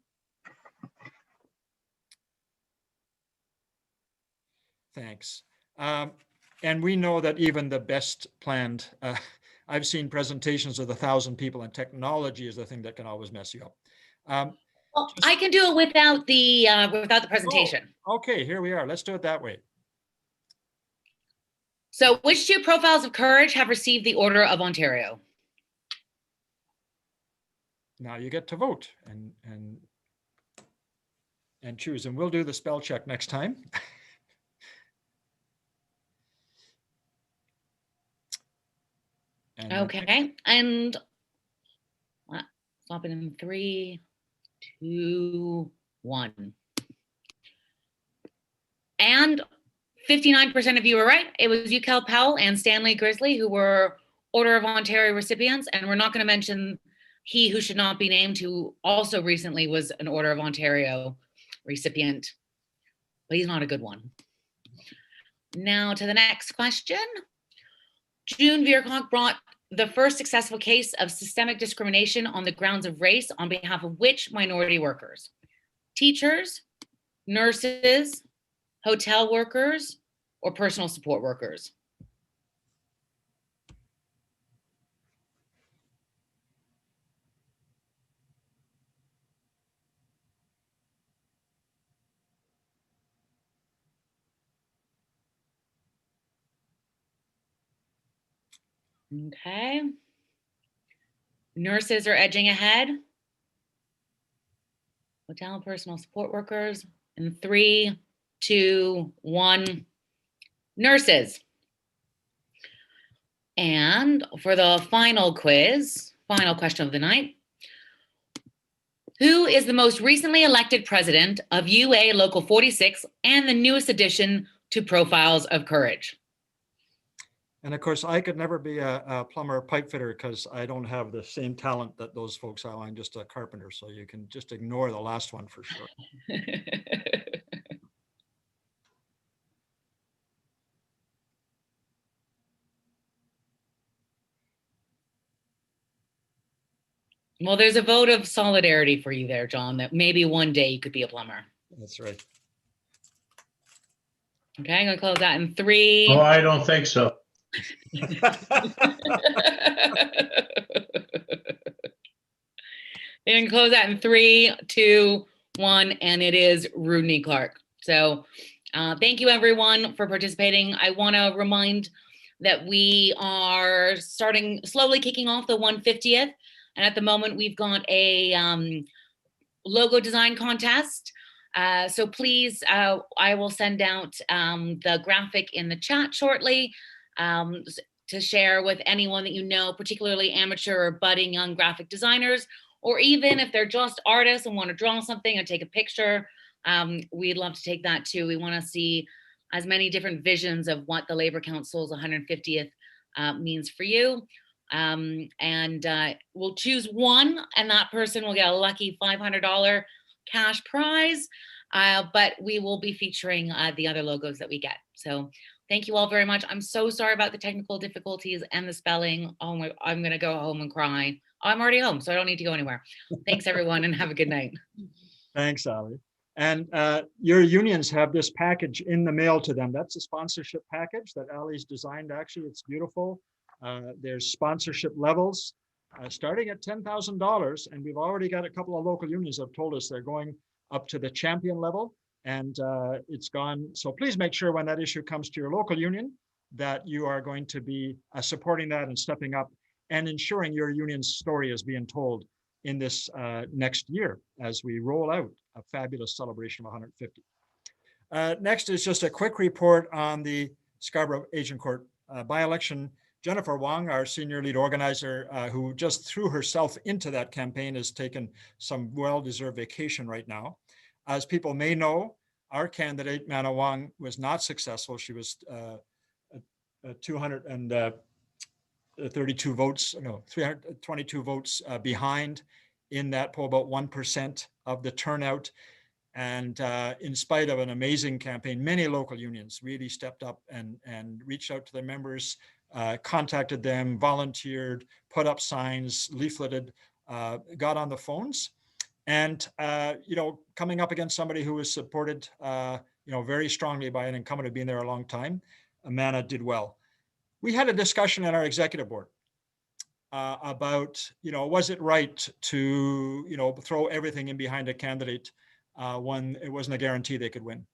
Speaker 4: Thanks. And we know that even the best planned, I've seen presentations of 1,000 people, and technology is the thing that can always mess you up.
Speaker 10: Well, I can do it without the presentation.
Speaker 4: Oh, okay, here we are. Let's do it that way.
Speaker 10: So which two profiles of courage have received the Order of Ontario?
Speaker 4: Now you get to vote and choose, and we'll do the spell check next time.
Speaker 10: Okay, and stop it in 3, 2, 1. And 59% of you were right. It was Yukel Powell and Stanley Grizzly who were Order of Ontario recipients, and we're not going to mention he who should not be named, who also recently was an Order of Ontario recipient, but he's not a good one. Now to the next question. June Viercock brought the first successful case of systemic discrimination on the grounds of race on behalf of which minority workers? Teachers, nurses, hotel workers, or personal support workers? Okay. Nurses are edging ahead. Hotel and personal support workers. In 3, 2, 1. Nurses. And for the final quiz, final question of the night. Who is the most recently elected president of UA Local 46 and the newest addition to Profiles of Courage?
Speaker 4: And of course, I could never be a plumber or pipe fitter because I don't have the same talent that those folks have. I'm just a carpenter. So you can just ignore the last one for sure.
Speaker 10: Well, there's a vote of solidarity for you there, John, that maybe one day you could be a plumber.
Speaker 4: That's right.
Speaker 10: Okay, I'm gonna close that in 3.
Speaker 13: Oh, I don't think so.
Speaker 10: And close that in 3, 2, 1, and it is Rodney Clark. So thank you everyone for participating. I wanna remind that we are slowly kicking off the 150th. And at the moment we've got a logo design contest. So please, I will send out the graphic in the chat shortly to share with anyone that you know, particularly amateur or budding young graphic designers, or even if they're just artists and want to draw something or take a picture, we'd love to take that too. We want to see as many different visions of what the Labor Council's 150th means for you. We'll choose one, and that person will get a lucky $500 cash prize. But we will be featuring the other logos that we get. So thank you all very much. I'm so sorry about the technical difficulties and the spelling. Oh my, I'm gonna go home and cry. I'm already home, so I don't need to go anywhere. Thanks everyone and have a good night.
Speaker 4: Thanks, Ali. And your unions have this package in the mail to them. That's a sponsorship package that Ali's designed. Actually, it's beautiful. There's sponsorship levels starting at $10,000. And we've already got a couple of local unions that have told us they're going up to the champion level. And it's gone. So please make sure when that issue comes to your local union that you are going to be supporting that and stepping up and ensuring your union's story is being told in this next year as we roll out a fabulous celebration of 150. Next is just a quick report on the Scarborough Agincourt by-election. Jennifer Wong, our senior lead organizer, who just threw herself into that campaign, has taken some well-deserved vacation right now. As people may know, our candidate, Mana Wong, was not successful. She was 322 votes behind in that poll, about 1% of the turnout. And in spite of an amazing campaign, many local unions really stepped up and reached out to their members, contacted them, volunteered, put up signs, leafleted, got on the phones. And, coming up against somebody who was supported, very strongly by an incumbent who'd been there a long time, Amanda did well. We had a discussion at our executive board about, was it right to, throw everything in behind a candidate when it wasn't a guarantee they could win.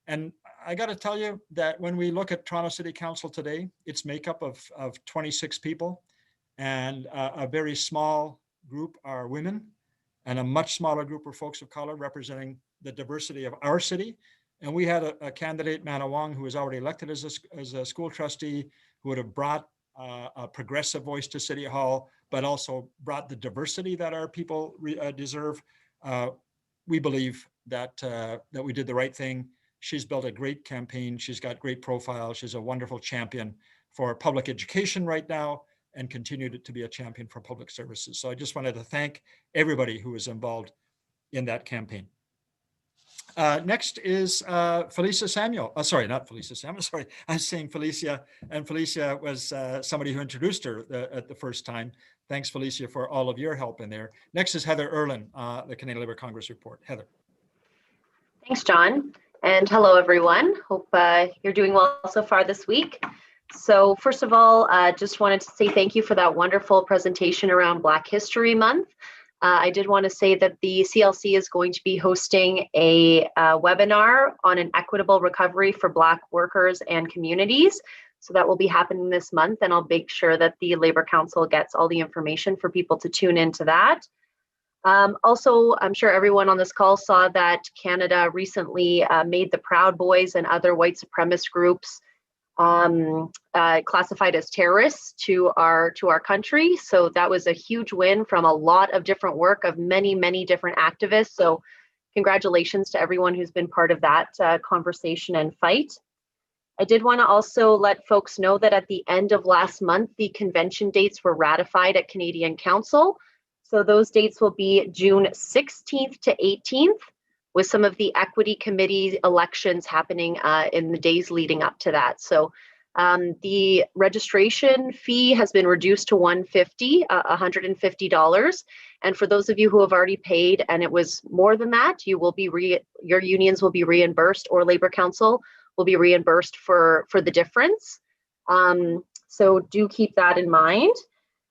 Speaker 4: And I got to tell you that when we look at Toronto City Council today, its makeup of 26 people, and a very small group are women, and a much smaller group of folks of color representing the diversity of our city. And we had a candidate, Mana Wong, who was already elected as a school trustee, who would have brought a progressive voice to City Hall, but also brought the diversity that our people deserve. We believe that we did the right thing. She's built a great campaign. She's got great profile. She's a wonderful champion for public education right now and continued to be a champion for public services. So I just wanted to thank everybody who was involved in that campaign. Next is Felicia Samuel. Sorry, not Felicia Samuel. Sorry, I was saying Felicia, and Felicia was somebody who introduced her at the first time. Thanks, Felicia, for all of your help in there. Next is Heather Erlin, the Canadian Labour Congress report. Heather.
Speaker 13: Thanks, John. And hello, everyone. Hope you're doing well so far this week. So first of all, just wanted to say thank you for that wonderful presentation around Black History Month. I did want to say that the CLC is going to be hosting a webinar on an equitable recovery for Black workers and communities. So that will be happening this month, and I'll make sure that the Labour Council gets all the information for people to tune into that. Also, I'm sure everyone on this call saw that Canada recently made the Proud Boys and other white supremacist groups classified as terrorists to our country. So that was a huge win from a lot of different work of many different activists. So congratulations to everyone who's been part of that conversation and fight. I did want to also let folks know that at the end of last month, the convention dates were ratified at Canadian Council. So those dates will be June 16th to 18th, with some of the equity committee elections happening in the days leading up to that. So the registration fee has been reduced to $150. And for those of you who have already paid and it was more than that, you will be your unions will be reimbursed, or Labour Council will be reimbursed for the difference. So do keep that in mind.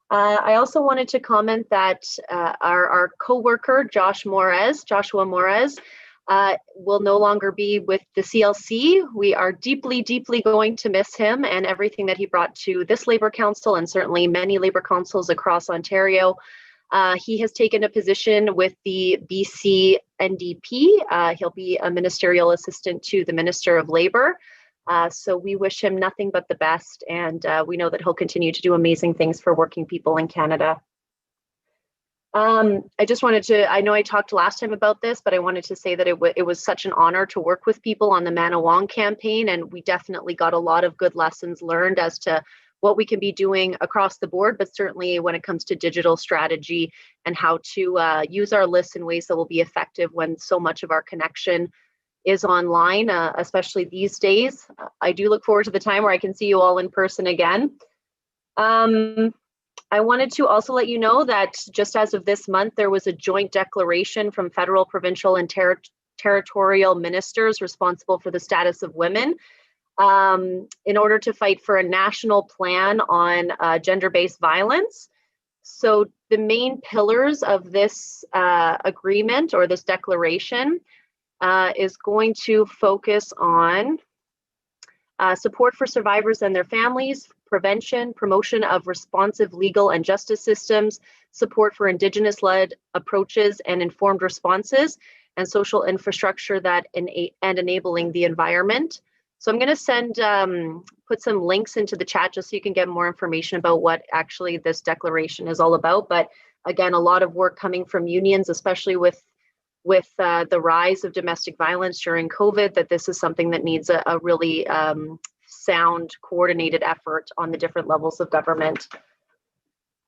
Speaker 13: I also wanted to comment that our co-worker, Joshua Morez, will no longer be with the CLC. We are deeply going to miss him and everything that he brought to this Labour Council, and certainly many Labour Councils across Ontario. He has taken a position with the BC NDP. He'll be a ministerial assistant to the Minister of Labour. So we wish him nothing but the best, and we know that he'll continue to do amazing things for working people in Canada. I just wanted to, I know I talked last time about this, but I wanted to say that it was such an honor to work with people on the Manawang campaign, and we definitely got a lot of good lessons learned as to what we can be doing across the board, but certainly when it comes to digital strategy and how to use our lists in ways that will be effective when so much of our connection is online, especially these days. I do look forward to the time where I can see you all in person again. I wanted to also let you know that just as of this month, there was a joint declaration from federal, provincial, and territorial ministers responsible for the status of women in order to fight for a national plan on gender-based violence. So the main pillars of this agreement or this declaration is going to focus on support for survivors and their families, prevention, promotion of responsive legal and justice systems, support for Indigenous-led approaches and informed responses, and social infrastructure that and enabling the environment. So I'm going to put some links into the chat just so you can get more information about what actually this declaration is all about. But again, a lot of work coming from unions, especially with the rise of domestic violence during COVID, that this is something that needs a really sound, coordinated effort on the different levels of government.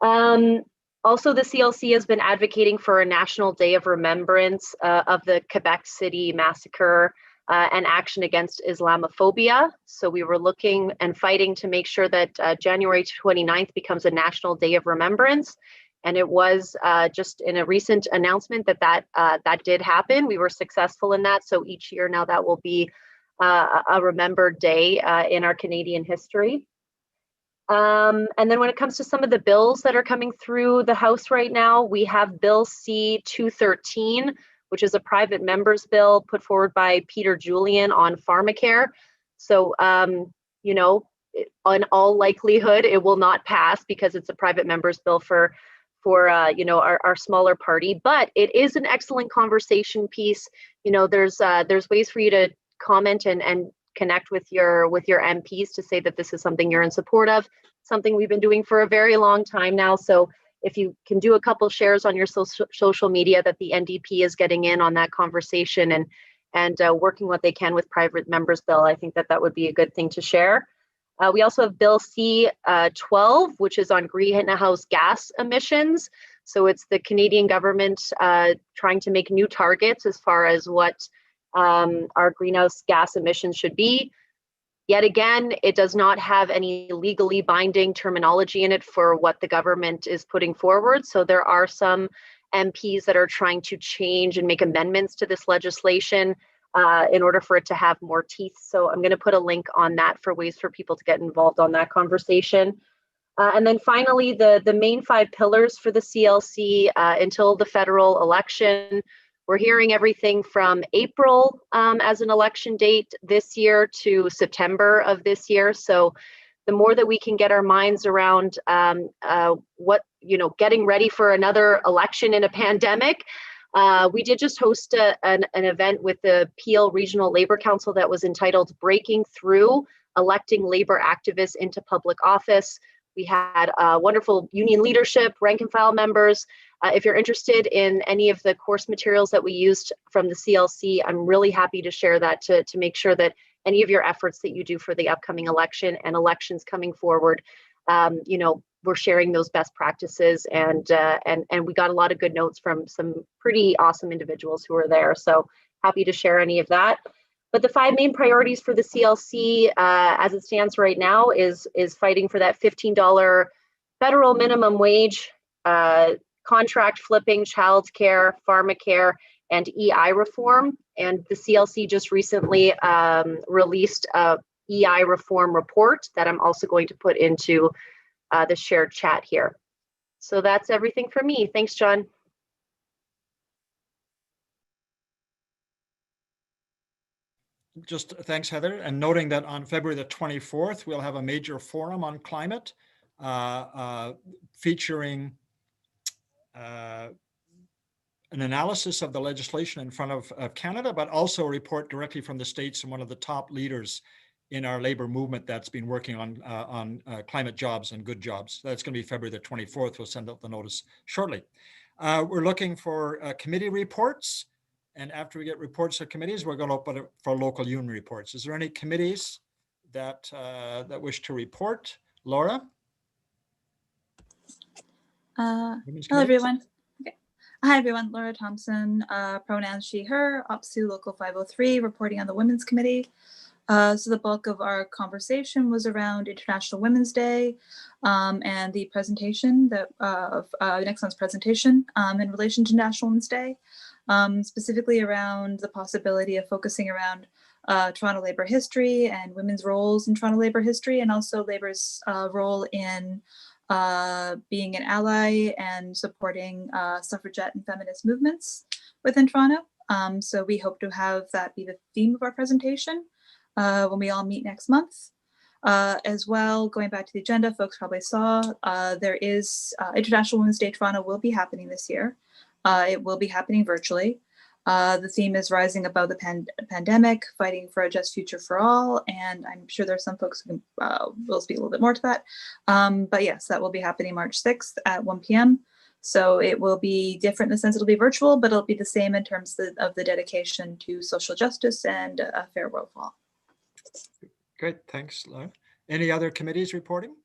Speaker 13: Also, the CLC has been advocating for a National Day of Remembrance of the Quebec City massacre and action against Islamophobia. So we were looking and fighting to make sure that January 29th becomes a National Day of Remembrance. And it was just in a recent announcement that did happen. We were successful in that. So each year now that will be a remembered day in our Canadian history. And then when it comes to some of the bills that are coming through the House right now, we have Bill C-213, which is a private member's bill put forward by Peter Julian on pharmacare. So, you know, in all likelihood, it will not pass because it's a private member's bill for you know, our smaller party, but it is an excellent conversation piece. You know, there's ways for you to comment and connect with your MPs to say that this is something you're in support of, something we've been doing for a very long time now. So if you can do a couple shares on your social media that the NDP is getting in on that conversation and working what they can with private members bill, I think that would be a good thing to share. We also have Bill C-12, which is on greenhouse gas emissions. So it's the Canadian government trying to make new targets as far as what our greenhouse gas emissions should be. Yet again, it does not have any legally binding terminology in it for what the government is putting forward. So there are some MPs that are trying to change and make amendments to this legislation in order for it to have more teeth. So I'm going to put a link on that for ways for people to get involved on that conversation. And then finally, the main 5 pillars for the CLC until the federal election. We're hearing everything from April as an election date this year to September of this year. So the more that we can get our minds around getting ready for another election in a pandemic. We did just host an event with the Peel Regional Labor Council that was entitled Breaking Through, Electing Labor Activists into Public Office. We had wonderful union leadership, rank and file members. If you're interested in any of the course materials that we used from the CLC, I'm really happy to share that to make sure that any of your efforts that you do for the upcoming election and elections coming forward, we're sharing those best practices, and we got a lot of good notes from some pretty awesome individuals who are there. So happy to share any of that. But the 5 main priorities for the CLC as it stands right now is fighting for that $15 federal minimum wage, contract flipping, childcare, pharmacare, and EI reform. And the CLC just recently released a EI reform report that I'm also going to put into the shared chat here. So that's everything for me. Thanks, John.
Speaker 4: Just thanks, Heather. And noting that on February the 24th, we'll have a major forum on climate featuring an analysis of the legislation in front of Canada, but also a report directly from the States and one of the top leaders in our labor movement that's been working on climate jobs and good jobs. That's going to be February the 24th. We'll send out the notice shortly. We're looking for committee reports. And after we get reports of committees, we're going to open it for local union reports. Is there any committees that wish to report? Laura?
Speaker 16: Hello, everyone. Okay. Hi, everyone. Laura Thompson, pronouns she, her, OPSU Local 503, reporting on the Women's Committee. So the bulk of our conversation was around International Women's Day and the presentation of next month's presentation in relation to National Women's Day, specifically around the possibility of focusing around Toronto labor history and women's roles in Toronto labor history, and also labor's role in being an ally and supporting suffragette and feminist movements within Toronto. So we hope to have that be the theme of our presentation when we all meet next month. As well, going back to the agenda, folks probably saw there is International Women's Day Toronto will be happening this year. It will be happening virtually. The theme is rising above the pandemic, fighting for a just future for all. And I'm sure there's some folks who will speak a little bit more to that. But yes, that will be happening March 6th at 1 p.m. So it will be different in the sense it'll be virtual, but it'll be the same in terms of the dedication to social justice and a fair world for all.
Speaker 4: Great, thanks, Laura. Any other committees reporting?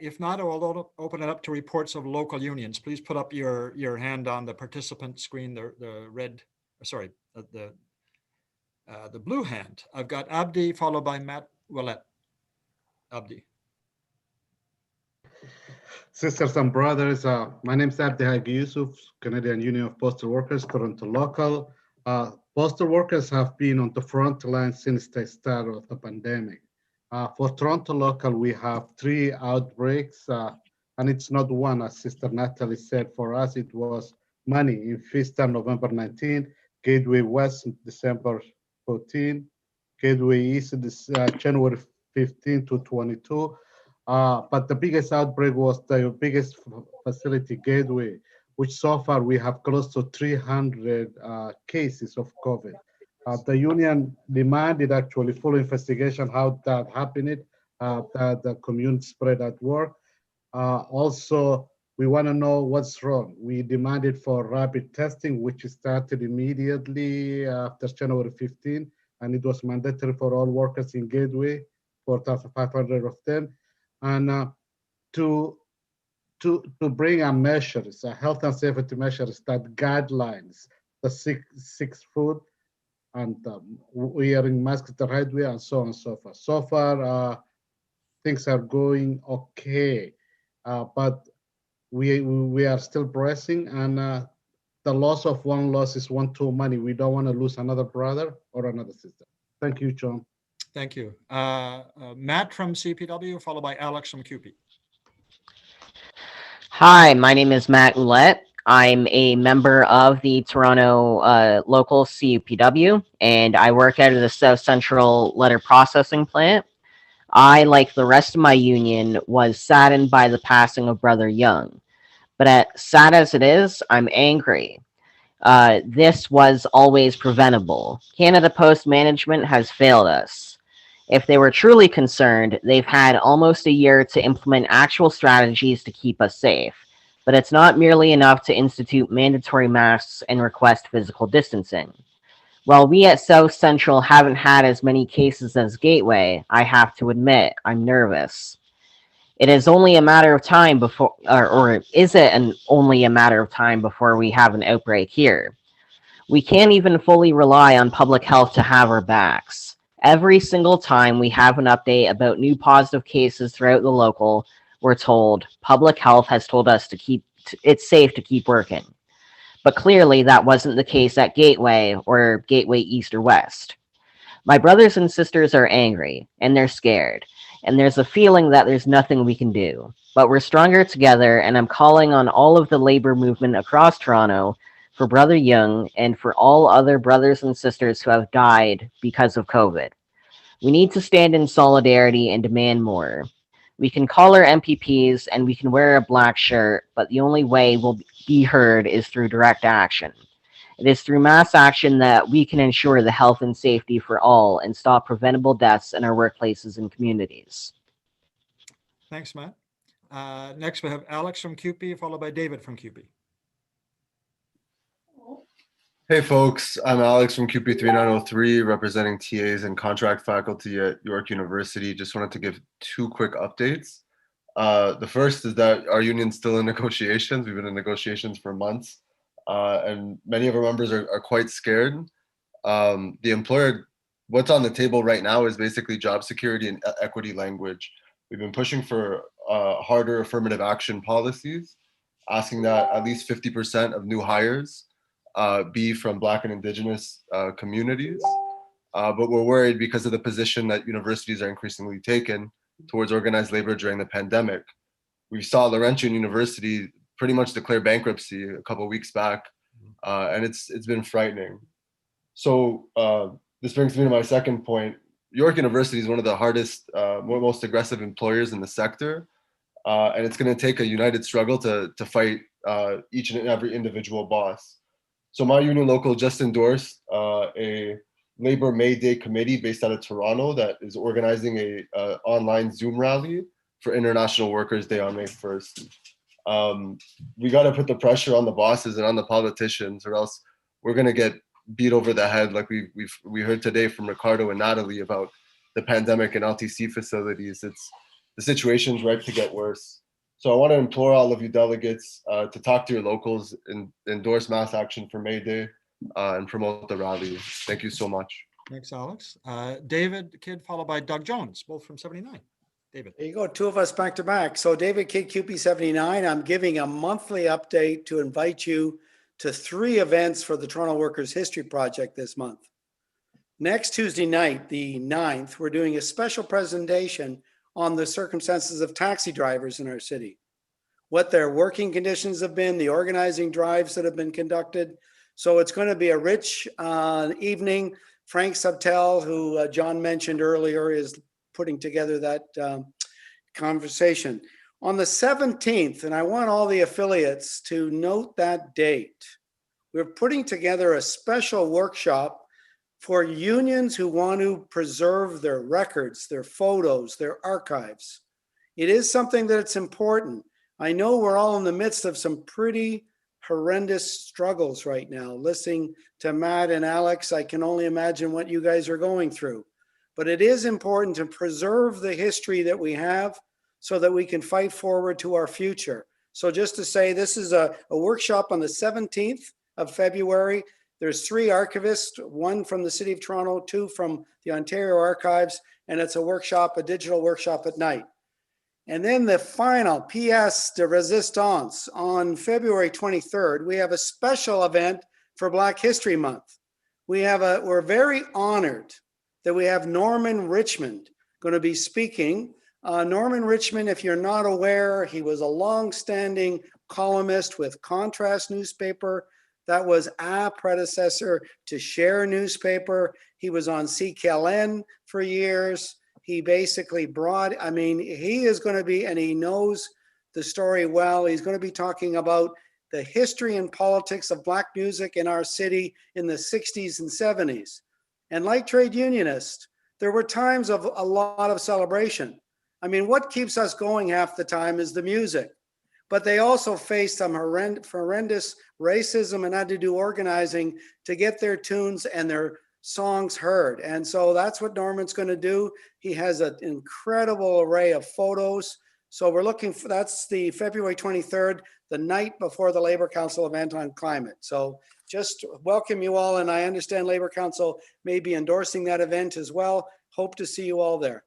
Speaker 4: If not, I'll open it up to reports of local unions. Please put up your hand on the participant screen, the blue hand. I've got Abdi followed by Matt Willett. Abdi.
Speaker 3: Sisters and brothers, my name is Abdi Hagi Yusuf, Canadian Union of Postal Workers, Toronto Local. Postal workers have been on the front line since the start of the pandemic. For Toronto Local, we have 3 outbreaks, and it's not one, as Sister Natalie said. For us, it was many in Fiesta, November 19, Gateway West, December 14, Gateway East, January 15 to 22. But the biggest outbreak was the biggest facility, Gateway, which so far we have close to 300 cases of COVID. The union demanded actually full investigation how that happened, that the community spread at work. Also, we want to know what's wrong. We demanded for rapid testing, which started immediately after January 15, and it was mandatory for all workers in Gateway, 4,500 of them. And to bring a measures, health and safety measures, that guidelines, the six food, and wearing masks the right way, and so on and so forth. So far, things are going okay, but we are still pressing, and the loss of one loss is one too many. We don't want to lose another brother or another sister. Thank you, John.
Speaker 4: Thank you. Matt from CPW, followed by Alex from QP.
Speaker 14: Hi, my name is Matt Ouellette. I'm a member of the Toronto local CUPW, and I work out of the South Central Letter Processing Plant. I, like the rest of my union, was saddened by the passing of Brother Young. But sad as it is, I'm angry. This was always preventable. Canada Post management has failed us. If they were truly concerned, they've had almost a year to implement actual strategies to keep us safe. But it's not merely enough to institute mandatory masks and request physical distancing. While we at South Central haven't had as many cases as Gateway, I have to admit, I'm nervous. It is only a matter of time before, or is it only a matter of time before we have an outbreak here? We can't even fully rely on public health to have our backs. Every single time we have an update about new positive cases throughout the local, we're told public health has told us it's safe to keep working. But clearly that wasn't the case at Gateway or Gateway East or West. My brothers and sisters are angry, and they're scared, and there's a feeling that there's nothing we can do. But we're stronger together, and I'm calling on all of the labor movement across Toronto for Brother Young and for all other brothers and sisters who have died because of COVID. We need to stand in solidarity and demand more. We can call our MPPs and we can wear a black shirt, but the only way we'll be heard is through direct action. It is through mass action that we can ensure the health and safety for all and stop preventable deaths in our workplaces and communities.
Speaker 4: Thanks, Matt. Next, we have Alex from QP, followed by David from QP.
Speaker 17: Hey folks, I'm Alex from QP 3903, representing TAs and contract faculty at York University. Just wanted to give two quick updates. The first is that our union's still in negotiations. We've been in negotiations for months, and many of our members are quite scared. The employer, what's on the table right now is basically job security and equity language. We've been pushing for harder affirmative action policies, asking that at least 50% of new hires be from Black and Indigenous communities. But we're worried because of the position that universities are increasingly taking towards organized labor during the pandemic. We saw Laurentian University pretty much declare bankruptcy a couple of weeks back, and it's been frightening. So this brings me to my second point. York University is one of the hardest, most aggressive employers in the sector, and it's going to take a united struggle to fight each and every individual boss. So my union local just endorsed a Labor May Day committee based out of Toronto that is organizing a online Zoom rally for International Workers' Day on May 1st. We got to put the pressure on the bosses and on the politicians, or else we're going to get beat over the head like we heard today from Ricardo and Natalie about the pandemic and LTC facilities. The situation's ripe to get worse. So I want to implore all of you delegates to talk to your locals and endorse mass action for May Day and promote the rally. Thank you so much.
Speaker 4: Thanks, Alex. David Kidd, followed by Doug Jones, both from 79. David.
Speaker 7: There you go, two of us back to back. So David Kidd, QP 79, I'm giving a monthly update to invite you to 3 events for the Toronto Workers History Project this month. Next Tuesday night, the 9th, we're doing a special presentation on the circumstances of taxi drivers in our city, what their working conditions have been, the organizing drives that have been conducted. So it's going to be a rich evening. Frank Subtel, who John mentioned earlier, is putting together that conversation. On the 17th, and I want all the affiliates to note that date, we're putting together a special workshop for unions who want to preserve their records, their photos, their archives. It is something that's important. I know we're all in the midst of some pretty horrendous struggles right now. Listening to Matt and Alex, I can only imagine what you guys are going through. But it is important to preserve the history that we have so that we can fight forward to our future. So just to say, this is a workshop on the 17th of February. There's 3 archivists, 1 from the City of Toronto, 2 from the Ontario Archives, and it's a workshop, a digital workshop at night. And then the final pièce de résistance on February 23rd, we have a special event for Black History Month. We're very honored that we have Norman Richmond going to be speaking. Norman Richmond, if you're not aware, he was a long-standing columnist with Contrast newspaper. That was a predecessor to Share newspaper. He was on CKLN for years. He basically brought, I mean, he is going to be, and he knows the story well. He's going to be talking about the history and politics of Black music in our city in the 60s and 70s. And like trade unionists, there were times of a lot of celebration. I mean, what keeps us going half the time is the music. But they also faced some horrendous racism and had to do organizing to get their tunes and their songs heard. And so that's what Norman's going to do. He has an incredible array of photos. So we're looking for, that's the February 23rd, the night before the Labor Council event on climate. So just welcome you all. And I understand Labor Council may be endorsing that event as well. Hope to see you all there.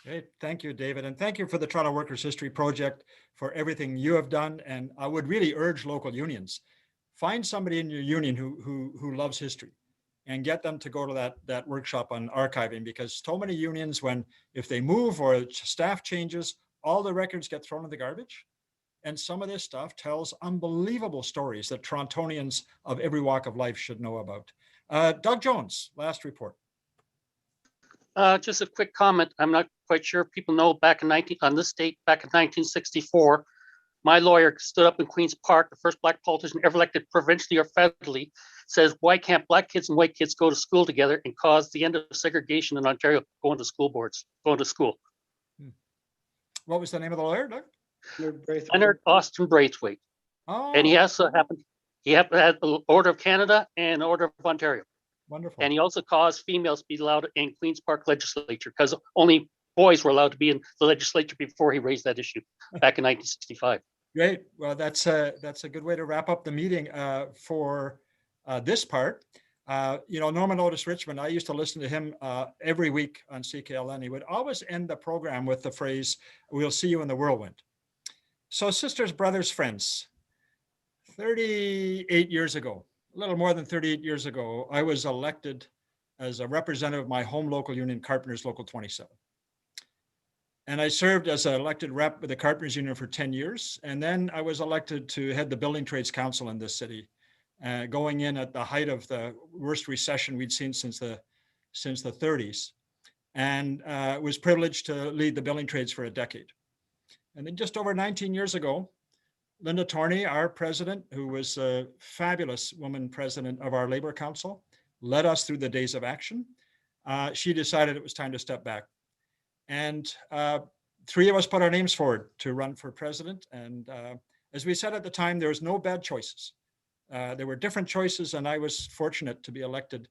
Speaker 4: Great. Thank you, David. And thank you for the Toronto Workers' History Project for everything you have done. And I would really urge local unions, find somebody in your union who loves history and get them to go to that workshop on archiving, because so many unions, if they move or staff changes, all the records get thrown in the garbage. And some of this stuff tells unbelievable stories that Torontonians of every walk of life should know about. Doug Jones, last report.
Speaker 11: Just a quick comment. I'm not quite sure if people know on this date, back in 1964, my lawyer stood up in Queen's Park, the first Black politician ever elected provincially or federally, says, why can't Black kids and white kids go to school together, and cause the end of segregation in Ontario, going to school.
Speaker 4: What was the name of the lawyer, Doug?
Speaker 11: Leonard Austin Braithwaite.
Speaker 4: Oh.
Speaker 11: And he also had the Order of Canada and the Order of Ontario.
Speaker 4: Wonderful.
Speaker 11: And he also caused females to be allowed in Queen's Park legislature, because only boys were allowed to be in the legislature before he raised that issue back in 1965.
Speaker 4: Great. Well, that's a good way to wrap up the meeting for this part. Norman Otis Richmond, I used to listen to him every week on CKLN. He would always end the program with the phrase, "We'll see you in the whirlwind." So sisters, brothers, friends, 38 years ago, a little more than 38 years ago, I was elected as a representative of my home local union, Carpenters Local 27. And I served as an elected rep with the Carpenters Union for 10 years. And then I was elected to head the Building Trades Council in this city, going in at the height of the worst recession we'd seen since the 30s. And was privileged to lead the building trades for a decade. And then just over 19 years ago, Linda Torney, our president, who was a fabulous woman president of our Labor Council, led us through the days of action. She decided it was time to step back. And 3 of us put our names forward to run for president. And as we said at the time, there was no bad choices. There were different choices, and I was fortunate to be elected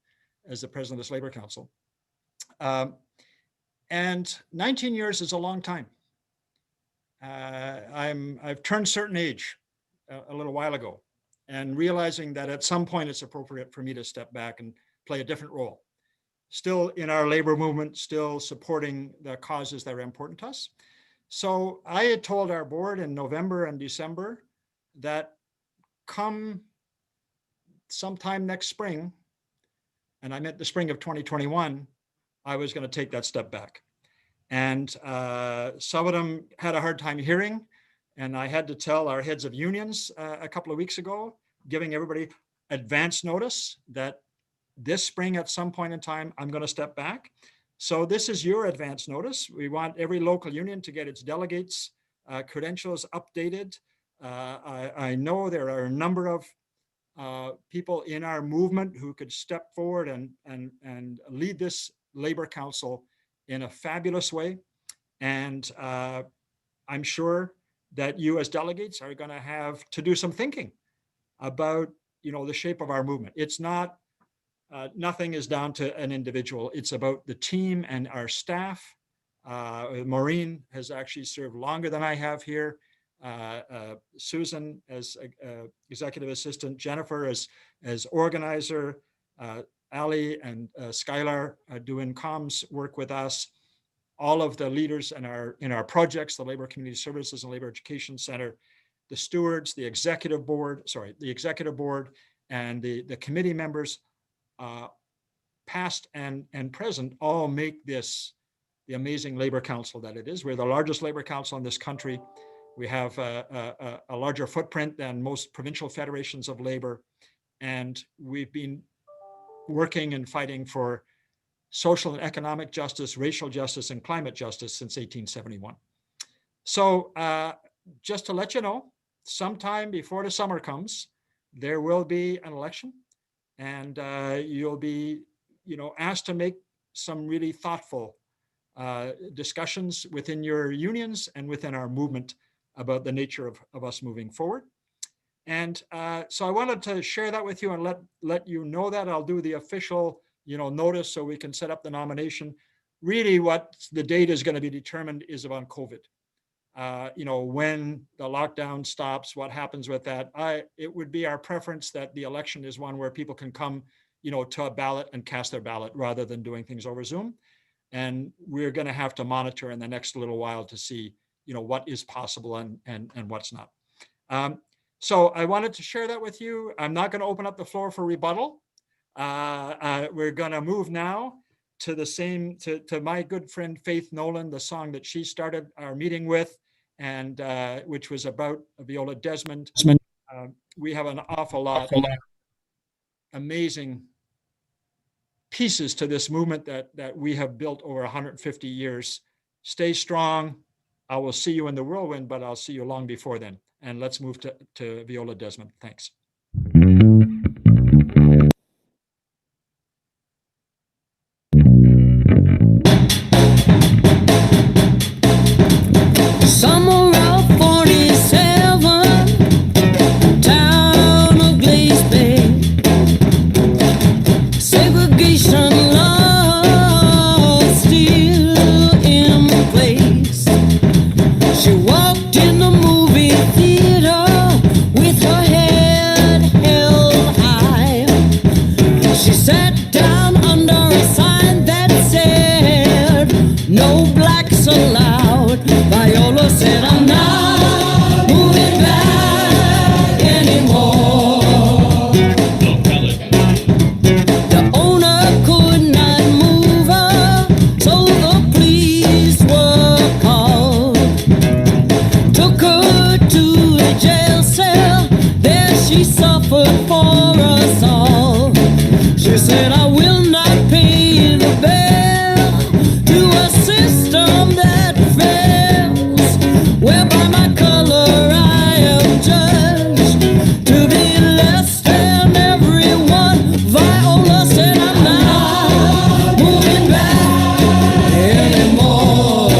Speaker 4: as the president of this Labor Council. And 19 years is a long time. I've turned certain age a little while ago, and realizing that at some point it's appropriate for me to step back and play a different role. Still in our labor movement, still supporting the causes that are important to us. So I had told our board in November and December that come sometime next spring, and I meant the spring of 2021, I was going to take that step back. And some of them had a hard time hearing. And I had to tell our heads of unions a couple of weeks ago, giving everybody advance notice that this spring at some point in time, I'm going to step back. So this is your advance notice. We want every local union to get its delegates credentials updated. I know there are a number of people in our movement who could step forward and lead this Labor Council in a fabulous way. And I'm sure that you as delegates are going to have to do some thinking about, the shape of our movement. It's not, nothing is down to an individual. It's about the team and our staff. Maureen has actually served longer than I have here. Susan as executive assistant, Jennifer as organizer, Ali and Skylar are doing comms work with us. All of the leaders in our projects, the Labor Community Services and Labor Education Center, the stewards, the executive board, and the committee members, past and present, all make this the amazing labor council that it is. We're the largest labor council in this country. We have a larger footprint than most provincial federations of labor. And we've been working and fighting for social and economic justice, racial justice, and climate justice since 1871. So just to let you know, sometime before the summer comes, there will be an election, and you'll be, asked to make some really thoughtful discussions within your unions and within our movement about the nature of us moving forward. And so I wanted to share that with you and let you know that. I'll do the official notice so we can set up the nomination. Really what the date is going to be determined is about COVID. When the lockdown stops, what happens with that. It would be our preference that the election is one where people can come to a ballot and cast their ballot rather than doing things over Zoom. And we're going to have to monitor in the next little while to see what is possible and what's not. So I wanted to share that with you. I'm not going to open up the floor for rebuttal. We're going to move now to to my good friend Faith Nolan, the song that she started our meeting with, and which was about Viola Desmond. We have an awful lot of amazing pieces to this movement that we have built over 150 years. Stay strong. I will see you in the whirlwind, but I'll see you long before then. And let's move to Viola Desmond. Thanks.
Speaker 18: Summer of 47, town of Glaze Bay, segregation law still in place. She walked in the movie theater with her head held high. She sat down under a sign that said, "No blacks allowed." Viola said, "I'm not moving back anymore." The owner could not move her, so the police were called. Took her to a jail cell, there she suffered for us all. She said, "I will not pay the bill to a system that fails, whereby my color I am judged to be less than everyone." Viola said, "I'm not moving back anymore."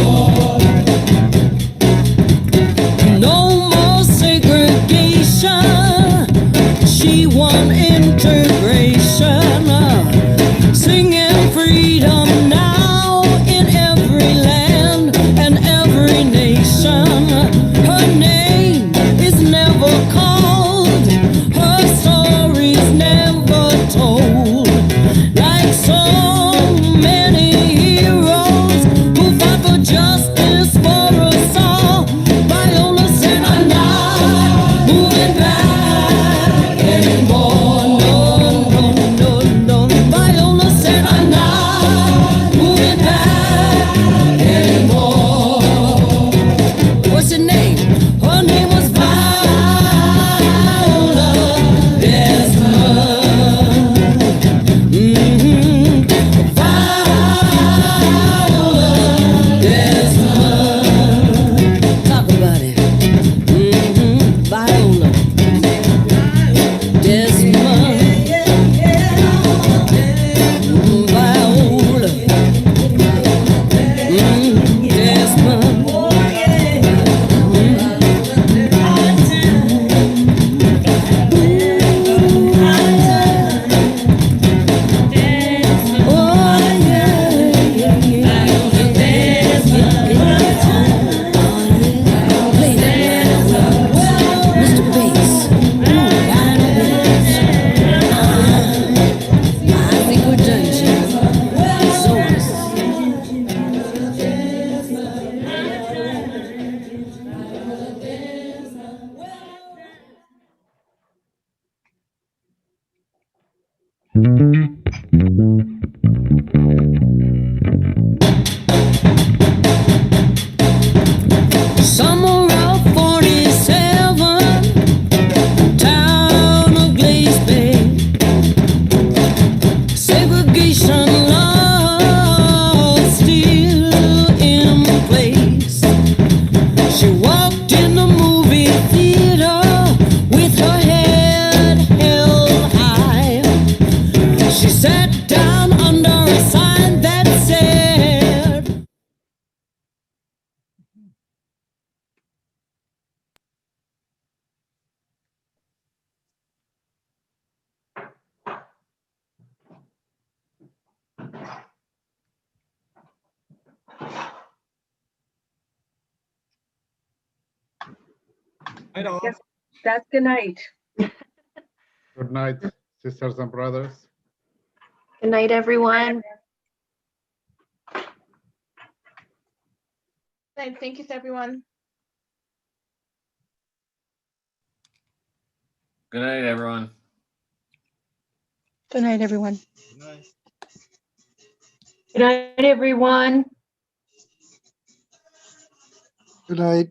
Speaker 18: No more segregation, she won integration, singing freedom now in every land and every nation. Her name is never called, her story's never told, like so many heroes who fought for justice for us all. Viola said, "I'm not moving back anymore." No, no, no, no. Viola said, "I'm
Speaker 4: Night all.
Speaker 1: Yes, that's good night.
Speaker 3: Good night, sisters and brothers.
Speaker 13: Good night, everyone.
Speaker 19: Thank you to everyone.
Speaker 20: Good night, everyone.
Speaker 19: Good night, everyone.
Speaker 4: Good night.
Speaker 13: Good night, everyone.
Speaker 9: Good night.